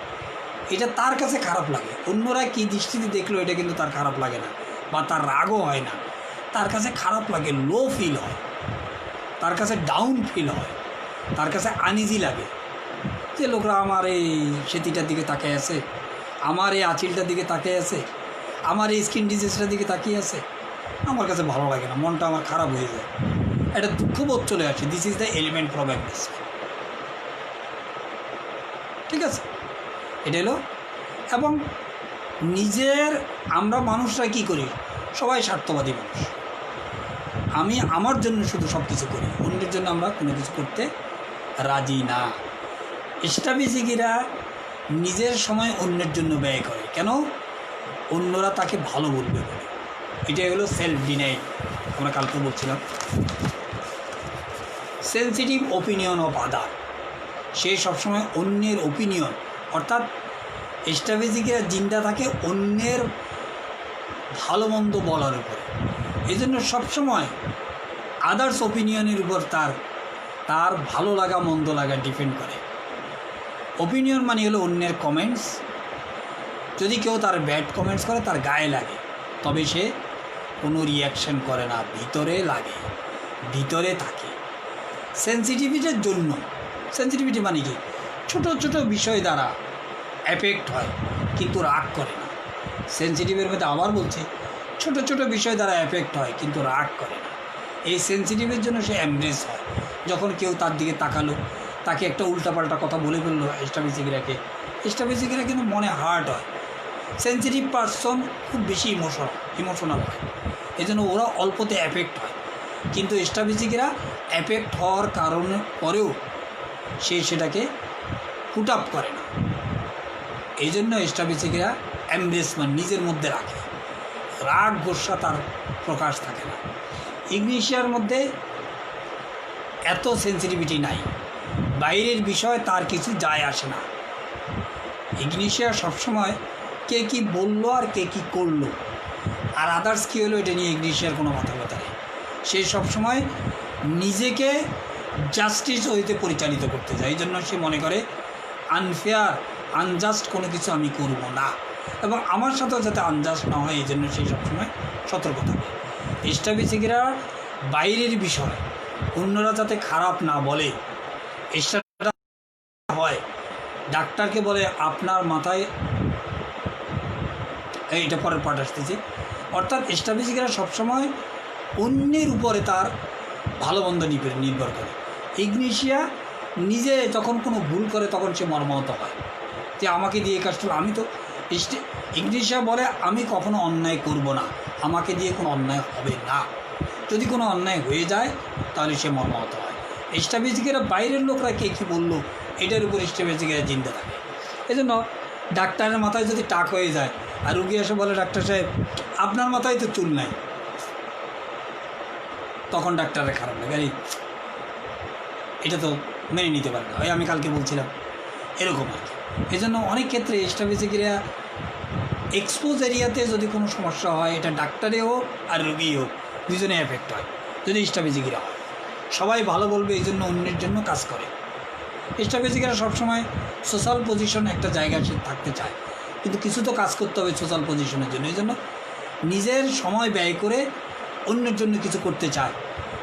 এটা তার কাছে খারাপ লাগে। অন্যরা কী দৃষ্টিতে দেখলো এটা কিন্তু তার খারাপ লাগে না, বা তার রাগও হয় না, তার কাছে খারাপ লাগে, লো ফিল হয়, তার কাছে ডাউন ফিল হয়, তার কাছে আনইজি লাগে যে লোকরা আমার এই সেতিটার দিকে তাকিয়ে আছে, আমার এই আঁচিলটার দিকে তাকিয়ে আছে, আমার এই স্কিন ডিজিজটার দিকে তাকিয়ে আছে, আমার কাছে ভালো লাগে না, মনটা আমার খারাপ হয়ে যায়, একটা দুঃখবোধ চলে আসে। This is the element from aggress. ঠিক আছে, এটা হলো। এবং নিজের, আমরা মানুষরা কি করি, সবাই স্বার্থবাদী মানুষ। আমি আমার জন্য শুধু সব কিছু করি, অন্যের জন্য আমরা কোনো কিছু করতে রাজি না। স্ট্যাবিসিকিরা নিজের সময় অন্যের জন্য ব্যয় করে, কেন, অন্যরা তাকে ভালো বলবে বলে। এটাই হলো সেলফ ডিনাইল। আমরা কালকে বলছিলাম সেন্সিটিভ ওপিনিয়ন অফ আদার। সে সবসময় অন্যের ওপিনিয়ন, অর্থাৎ স্ট্যাবিসিকিরা জিন্দা থাকে অন্যের ভালো মন্দ বলার উপরে। এই জন্য সবসময় আদার্স ওপিনিয়নের উপর তার ভালো লাগা মন্দ লাগা ডিপেন্ড করে। ওপিনিয়ন মানে হলো অন্যের কমেন্টস। যদি কেউ তার ব্যাড কমেন্টস করে তার গায়ে লাগে, তবে সে কোনো রিয়াকশন করে না, ভিতরে লাগে, ভিতরে থাকে। সেন্সিটিভিটির জন্য, সেন্সিটিভিটি মানে কি, ছোট ছোট বিষয় দ্বারা এফেক্ট হয় কিন্তু রাগ করে না। সেন্সিটিভের মধ্যে আবার বলছি, ছোট ছোট বিষয় দ্বারা এফেক্ট হয় কিন্তু রাগ করে না। এই সেন্সিটিভের জন্য সে এমব্রেস হয়। যখন কেউ তার দিকে তাকালো, তাকে একটা উল্টাপাল্টা কথা বলে ফেললো এস্টাবেসিকেরা কিন্তু মনে হার্ট হয়। সেন্সিটিভ পারসন খুব বেশি ইমোশনাল হয়, এই জন্য ওরা অল্পতে এফেক্ট হয়। কিন্তু এস্টাবেসিকেরা এফেক্ট হওয়ার কারণে পরেও সে সেটাকে পুট আপ করে না। এই জন্য এস্টাবেসিকেরা এমব্রেসমেন্ট নিজের মধ্যে রাখে, রাগ গোসা তার প্রকাশ থাকে না। ইগনিশিয়ার মধ্যে এত সেন্সিটিভিটি নাই, বাইরের বিষয় তার কিছু যায় আসে না। ইগনিশিয়া সবসময় কে কী বললো আর কে কী করলো আর আদার্স কী হলো এটা নিয়ে ইগনিশিয়ার কোনো মাথা ব্যথা নেই। সে সবসময় নিজেকে জাস্টিস হইতে পরিচালিত করতে যায়। এই জন্য সে মনে করে আনফেয়ার, আনজাস্ট কোনো কিছু আমি করব না, এবং আমার সাথেও যাতে আনজাস্ট না হয় এই জন্য সে সবসময় সতর্ক থাকে। এস্টাবেসিকেরা বাইরের বিষয় অন্যরা যাতে খারাপ না বলে, এক্সট্রা হয় ডাক্তারকে বলে আপনার মাথায়, এইটা পরের পাঠ আসতেছে। অর্থাৎ এস্টাবেসিকেরা সবসময় অন্যের উপরে তার ভালো মন্দ নির্ভর করে। ইগনিশিয়া নিজে যখন কোনো ভুল করে তখন সে মর্মাহত হয় যে আমাকে দিয়ে কাজটা, আমি তো ইগনিশিয়া বলে আমি কখনো অন্যায় করব না, আমাকে দিয়ে কোনো অন্যায় হবে না। যদি কোনো অন্যায় হয়ে যায় তাহলে সে মর্মাহত হয়। এস্টাবেসিকেরা বাইরের লোকরা কে কী বললো এটার উপর এস্টাবেসিকেরা চিন্তা থাকে। এই জন্য ডাক্তারের মাথায় যদি টাক হয়ে যায় আর রুগী এসে বলে ডাক্তার সাহেব আপনার মাথায় তো চুল নাই, তখন ডাক্তারের খারাপ লাগে, আরে এটা তো মেনে নিতে পারে না। ওই আমি কালকে বলছিলাম এরকম আর কি। এই জন্য অনেক ক্ষেত্রে এস্টাবেসিকেরা এক্সপোজ এরিয়াতে যদি কোনো সমস্যা হয়, এটা ডাক্তারে হোক আর রুগী হোক, দুজনে এফেক্ট হয়। যদি এস্টাবেসিকেরা হয় সবাই ভালো বলবে, এই জন্য অন্যের জন্য কাজ করে। এস্টাবেসিকেরা সবসময় সোশ্যাল পজিশনে একটা জায়গায় থাকতে চায়, কিন্তু কিছু তো কাজ করতে হবে সোশ্যাল পজিশনের জন্য। এই জন্য নিজের সময় ব্যয় করে অন্যের জন্য কিছু করতে চায়,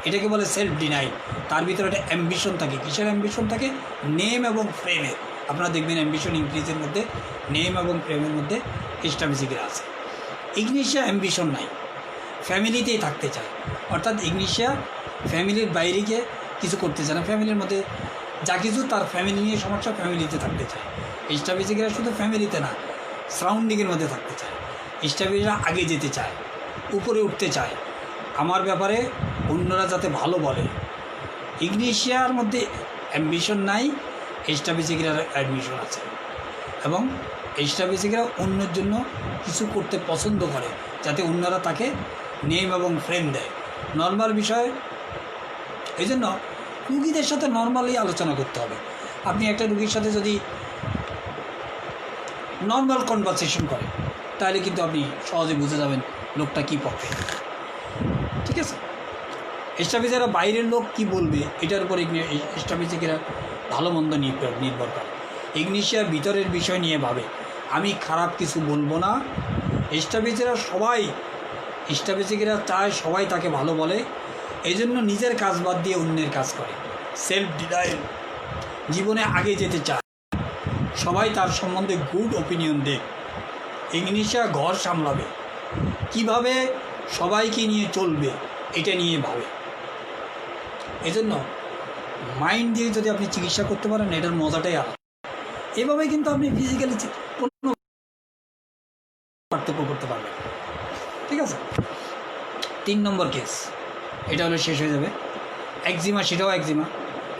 এটাকে বলে সেলফ ডিনাই। তার ভিতরে একটা অ্যাম্বিশন থাকে। কিসের অ্যাম্বিশন থাকে? নেম এবং ফ্রেমের। আপনারা দেখবেন অ্যাম্বিশন ইনক্রিজের মধ্যে নেম এবং ফ্রেমের মধ্যে এস্টাবেসিকেরা আছে। ইগনিশিয়া অ্যাম্বিশন নাই, ফ্যামিলিতেই থাকতে চায়। অর্থাৎ ইগনিশিয়া ফ্যামিলির বাইরে গিয়ে কিছু করতে চায় না, ফ্যামিলির মধ্যে যা কিছু তার ফ্যামিলি নিয়ে সমস্যা, ফ্যামিলিতে থাকতে চায়। এস্টাবেসিকেরা শুধু ফ্যামিলিতে না, সারাউন্ডিংয়ের মধ্যে থাকতে চায়। এস্টাবেসিকেরা আগে যেতে চায়, উপরে উঠতে চায়, আমার ব্যাপারে অন্যরা যাতে ভালো বলে। ইগনিশিয়ার মধ্যে অ্যাম্বিশন নাই, এস্টাবেসিকেরার অ্যাম্বিশন আছে, এবং এস্টাবেসিকেরা অন্যের জন্য কিছু করতে পছন্দ করে যাতে অন্যরা তাকে নেম এবং ফ্রেম দেয়। নর্মাল বিষয়, এই জন্য রুগীদের সাথে নর্মালি আলোচনা করতে হবে। আপনি একটা রুগীর সাথে যদি নর্মাল কনভারসেশন করেন তাহলে কিন্তু আপনি সহজে বুঝে যাবেন লোকটা কী পক্ষে, ঠিক আছে। এস্টাবেসিকেরা বাইরের লোক কি বলবে এটার উপর এস্টাবেসিকেরা ভালো মন্দ নির্ভর করে। ইগনিশিয়া ভিতরের বিষয় নিয়ে ভাবে, আমি খারাপ কিছু বলবো না। এস্টাবেসিকেরা চায় সবাই তাকে ভালো বলে, এই জন্য নিজের কাজ বাদ দিয়ে অন্যের কাজ করে। সেলফ ডিনায়াল, জীবনে আগে যেতে চায়, সবাই তার সম্বন্ধে গুড ওপিনিয়ন দেয়। ইগনিশিয়া ঘর সামলাবে, কিভাবে সবাইকে নিয়ে চলবে এটা নিয়ে ভাবে। এজন্য মাইন্ড দিয়ে যদি আপনি চিকিৎসা করতে পারেন এটার মজাটাই আলাদা। এভাবে কিন্তু আপনি ফিজিক্যালি কোনো পার্থক্য করতে পারবেন, ঠিক আছে। 3 নম্বর কেস, এটা হলে শেষ হয়ে যাবে। একজিমা, সেটাও একজিমা।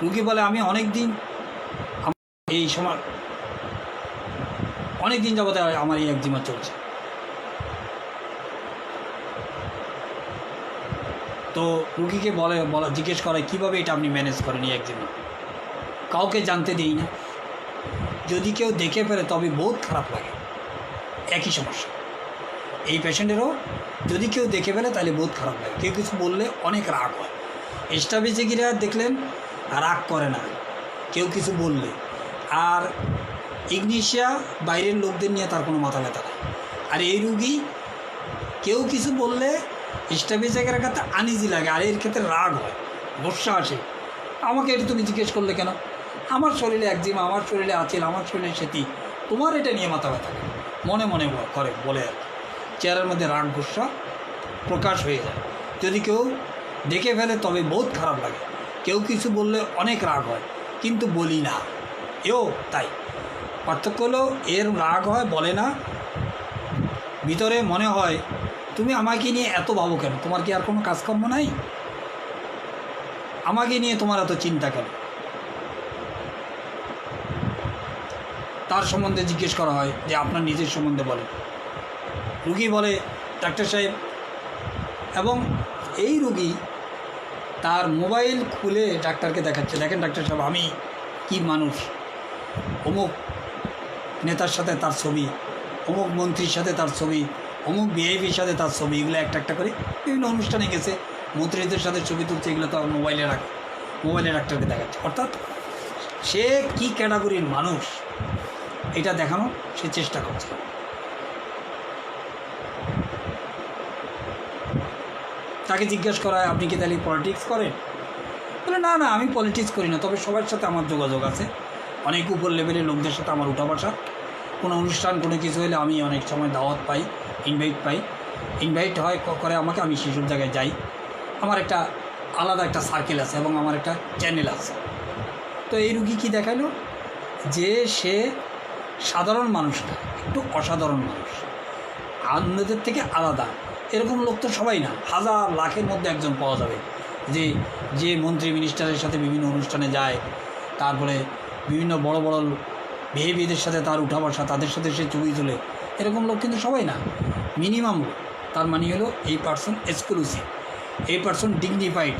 রুগী বলে আমি অনেক দিন যাবতে আমার এই একজিমা চলছে। তো রুগীকে জিজ্ঞেস করে কীভাবে এটা আপনি ম্যানেজ করেন এই একজিমা। কাউকে জানতে দিই না, যদি কেউ দেখে ফেলে তবে বহুত খারাপ লাগে। একই সমস্যা এই পেশেন্টেরও, যদি কেউ দেখে ফেলে তাহলে বহুত খারাপ লাগে। কেউ কিছু বললে অনেক রাগ হয়। এস্টাবেসিকেরা দেখলেন রাগ করে না কেউ কিছু বললে, আর ইগনিশিয়া বাইরের লোকদের নিয়ে তার কোনো মাথা ব্যথা নেই। আর এই রুগী কেউ কিছু বললে স্টাবিজাকের কাছে আনইজি লাগে, আর এর ক্ষেত্রে রাগ হয়, গোসা আসে। আমাকে এটা তুমি জিজ্ঞেস করলে কেন? আমার শরীরে একজিমা, আমার শরীরে আচিল, আমার শরীরে সেতি, তোমার এটা নিয়ে মাথা ব্যথা মনে মনে করে বলে আর কি। চেহারার মধ্যে রাগ গোসা প্রকাশ হয়ে যায়। যদি কেউ দেখে ফেলে তবে বহুত খারাপ লাগে। কেউ কিছু বললে অনেক রাগ হয়, কিন্তু বলি না, এও তাই। পার্থক্য হলো এর রাগ হয়, বলে না, ভিতরে মনে হয় তুমি আমাকে নিয়ে এত ভাবো কেন? তোমার কি আর কোনো কাজকর্ম নাই? আমাকে নিয়ে তোমার এত চিন্তা কেন? তার সম্বন্ধে জিজ্ঞেস করা হয় যে আপনার নিজের সম্বন্ধে বলে। রুগী বলে ডাক্তার সাহেব, এবং এই রুগী তার মোবাইল খুলে ডাক্তারকে দেখাচ্ছে, দেখেন ডাক্তার সাহেব আমি কি মানুষ, অমুক নেতার সাথে তার ছবি, অমুক মন্ত্রীর সাথে তার ছবি, অমুক ভিআইপির সাথে তার ছবি, এগুলো একটা একটা করে বিভিন্ন অনুষ্ঠানে গেছে, মন্ত্রীদের সাথে ছবি তুলছে, এগুলো তো মোবাইলে রাখে, মোবাইলে ডাক্তারকে দেখাচ্ছে। অর্থাৎ সে কি ক্যাটাগরির মানুষ এটা দেখানো সে চেষ্টা করছে। তাকে জিজ্ঞেস করা হয় আপনি কি তাহলে পলিটিক্স করেন? বলে না না, আমি পলিটিক্স করি না, তবে সবার সাথে আমার যোগাযোগ আছে, অনেক উপর লেভেলের লোকদের সাথে আমার উঠা বসা, কোনো অনুষ্ঠান কোনো কিছু হলে আমি অনেক সময় দাওয়াত পাই, ইনভাইট হয় করে আমাকে, আমি সেসব জায়গায় যাই, আমার একটা আলাদা একটা সার্কেল আছে এবং আমার একটা চ্যানেল আছে। তো এই রুগী কী দেখালো যে সে সাধারণ মানুষ না, একটু অসাধারণ মানুষ, অন্যদের থেকে আলাদা। এরকম লোক তো সবাই না, হাজার লাখের মধ্যে একজন পাওয়া যাবে যে মন্ত্রী মিনিস্টারের সাথে বিভিন্ন অনুষ্ঠানে যায়, তারপরে বিভিন্ন বড় বড় ভিআইপিদের সাথে তার উঠা বসা, তাদের সাথে সে ছবি তোলে, এরকম লোক কিন্তু সবাই না, মিনিমাম লোক। তার মানে হলো এই পার্সন এক্সক্লুসিভ, এই পার্সন ডিগনিফাইড,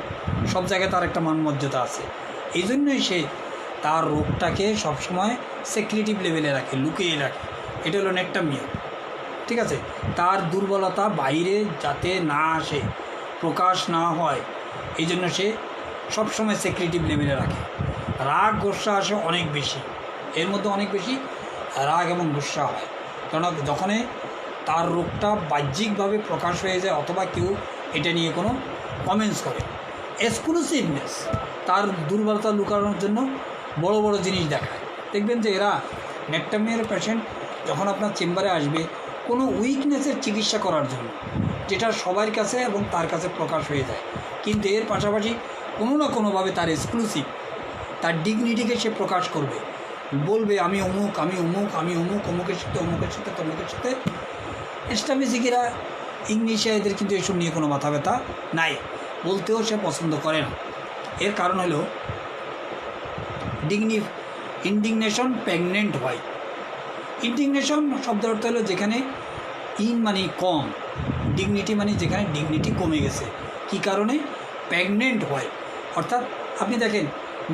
সব জায়গায় তার একটা মান মর্যাদা আছে। এই জন্যই সে তার রোগটাকে সবসময় সিক্রেটিভ লেভেলে রাখে, লুকিয়ে রাখে। এটা হলো নেকটামিয়া, ঠিক আছে? তার দুর্বলতা বাইরে যাতে না আসে, প্রকাশ না হয়, এই জন্য সে সবসময় সিক্রেটিভ লেভেলে রাখে। রাগ গোসা আসে অনেক বেশি, এর মধ্যে অনেক বেশি রাগ এবং গোসা হয়, কারণ যখনই তার রোগটা বাহ্যিকভাবে প্রকাশ হয়ে যায় অথবা কেউ এটা নিয়ে কোনো কমেন্টস করে, এক্সক্লুসিভনেস, তার দুর্বলতা লুকানোর জন্য বড় বড় জিনিস দেখায়। দেখবেন যে এরা নেকটামিয়ার পেশেন্ট যখন আপনার চেম্বারে আসবে কোনো উইকনেসের চিকিৎসা করার জন্য, যেটা সবার কাছে এবং তার কাছে প্রকাশ হয়ে যায়, কিন্তু এর পাশাপাশি কোনো না কোনোভাবে তার এক্সক্লুসিভ, তার ডিগনিটিকে সে প্রকাশ করবে, বলবে আমি অমুক, আমি অমুক, আমি অমুক, অমুকের সাথে অমুকের সাথে তমুকের সাথে। স্টামিজিকিরা ইংলিশে এদের কিন্তু এসব নিয়ে কোনো মাথা ব্যথা নাই, বলতেও সে পছন্দ করে না। এর কারণ হলো ইন্ডিগনেশন প্রেগনেন্ট হয়। ইন্ডিগনেশন শব্দের অর্থ হলো যেখানে মানে কম, ডিগনিটি মানে যেখানে ডিগনিটি কমে গেছে, কী কারণে? প্রেগনেন্ট হয়। অর্থাৎ আপনি দেখেন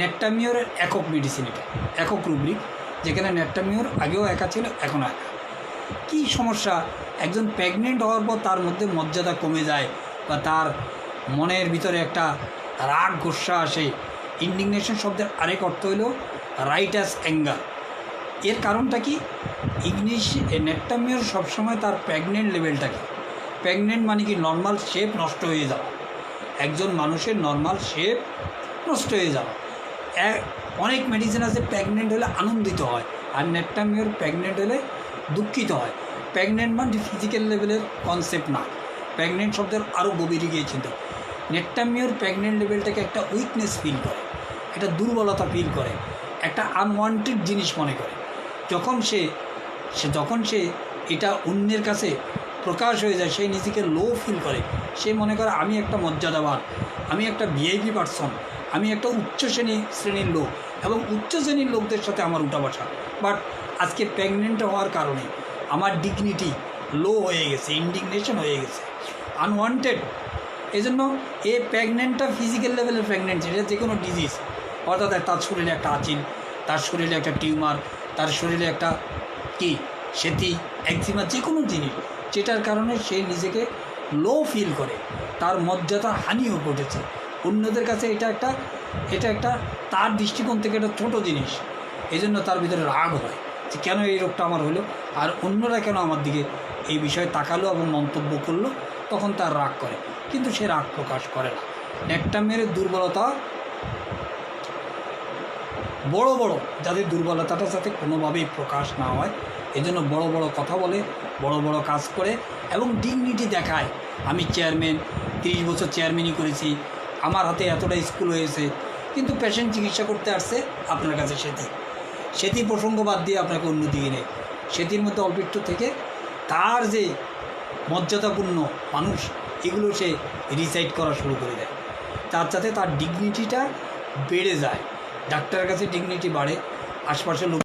নেকটামিওর একক মেডিসিন, এটা একক রুব্রিক, যেখানে নেকটামিওর আগেও একা ছিল এখন একা। কী সমস্যা? একজন প্রেগনেন্ট হওয়ার পর তার মধ্যে মর্যাদা কমে যায় বা তার মনের ভিতরে একটা রাগ গোসা আসে। ইন্ডিগনেশন শব্দের আরেক অর্থ হলো রাইটাস অ্যাঙ্গার। এর কারণটা কি? নেকটামিওর সবসময় তার প্রেগনেন্ট লেভেলটাকে, প্রেগনেন্ট মানে কি নর্মাল শেপ নষ্ট হয়ে যাওয়া, একজন মানুষের নর্মাল শেপ নষ্ট হয়ে যাওয়া। অনেক মেডিসিন আছে প্রেগনেন্ট হলে আনন্দিত হয়, আর নেকটামিওর প্রেগনেন্ট হলে দুঃখিত হয়। প্রেগনেন্ট মানে ফিজিক্যাল লেভেলের কনসেপ্ট না, প্রেগনেন্ট শব্দের আরও গভীরে গিয়ে চিন্তা। নেকটামিওর প্রেগনেন্ট লেভেলটাকে একটা উইকনেস ফিল করে, একটা দুর্বলতা ফিল করে, একটা আনওয়ান্টেড জিনিস মনে করে। যখন সে এটা অন্যের কাছে প্রকাশ হয়ে যায়, সে নিজেকে লো ফিল করে, সে মনে করে আমি একটা মর্যাদাবান, আমি একটা ভিআইপি পার্সন, আমি একটা উচ্চ শ্রেণীর লোক এবং উচ্চ শ্রেণীর লোকদের সাথে আমার উঠা বসা। বাট আজকে প্রেগনেন্ট হওয়ার কারণে আমার ডিগনিটি লো হয়ে গেছে, ইন্ডিগনেশন হয়ে গেছে, আনওয়ান্টেড। এই জন্য এই প্রেগনেন্টটা ফিজিক্যাল লেভেলের প্রেগনেন্ট, এটা যে কোনো ডিজিজ, অর্থাৎ তার শরীরে একটা আচিল, তার শরীরে একটা টিউমার, তার শরীরে একটা সেতি, একজিমা, যে কোনো জিনিস যেটার কারণে সে নিজেকে লো ফিল করে, তার মর্যাদা হানিও ঘটেছে অন্যদের কাছে। এটা একটা তার দৃষ্টিকোণ থেকে একটা ছোটো জিনিস, এই জন্য তার ভিতরে রাগ হয়, যে কেন এই রোগটা আমার হলো, আর অন্যরা কেন আমার দিকে এই বিষয়ে তাকালো এবং মন্তব্য করলো, তখন তার রাগ করে, কিন্তু সে রাগ প্রকাশ করে না। একটা মেয়ের দুর্বলতা বড় বড়, যাদের দুর্বলতাটা যাতে কোনোভাবেই প্রকাশ না হয়, এজন্য বড় বড় কথা বলে, বড় বড় কাজ করে এবং ডিগনিটি দেখায়। আমি চেয়ারম্যান, 30 বছর চেয়ারম্যানই করেছি, আমার হাতে এতটা স্কুল হয়েছে, কিন্তু পেশেন্ট চিকিৎসা করতে আসছে আপনার কাছে সেটি প্রসঙ্গ বাদ দিয়ে আপনাকে অন্যদিকে নেই। সেটির মধ্যে অল্প একটু থেকে তার যে মর্যাদাপূর্ণ মানুষ, এগুলো সে রিসাইড করা শুরু করে দেয়, তার সাথে তার ডিগনিটিটা বেড়ে যায়। ডাক্তারের কাছে ডিগনিটি বাড়ে, আশপাশের লোক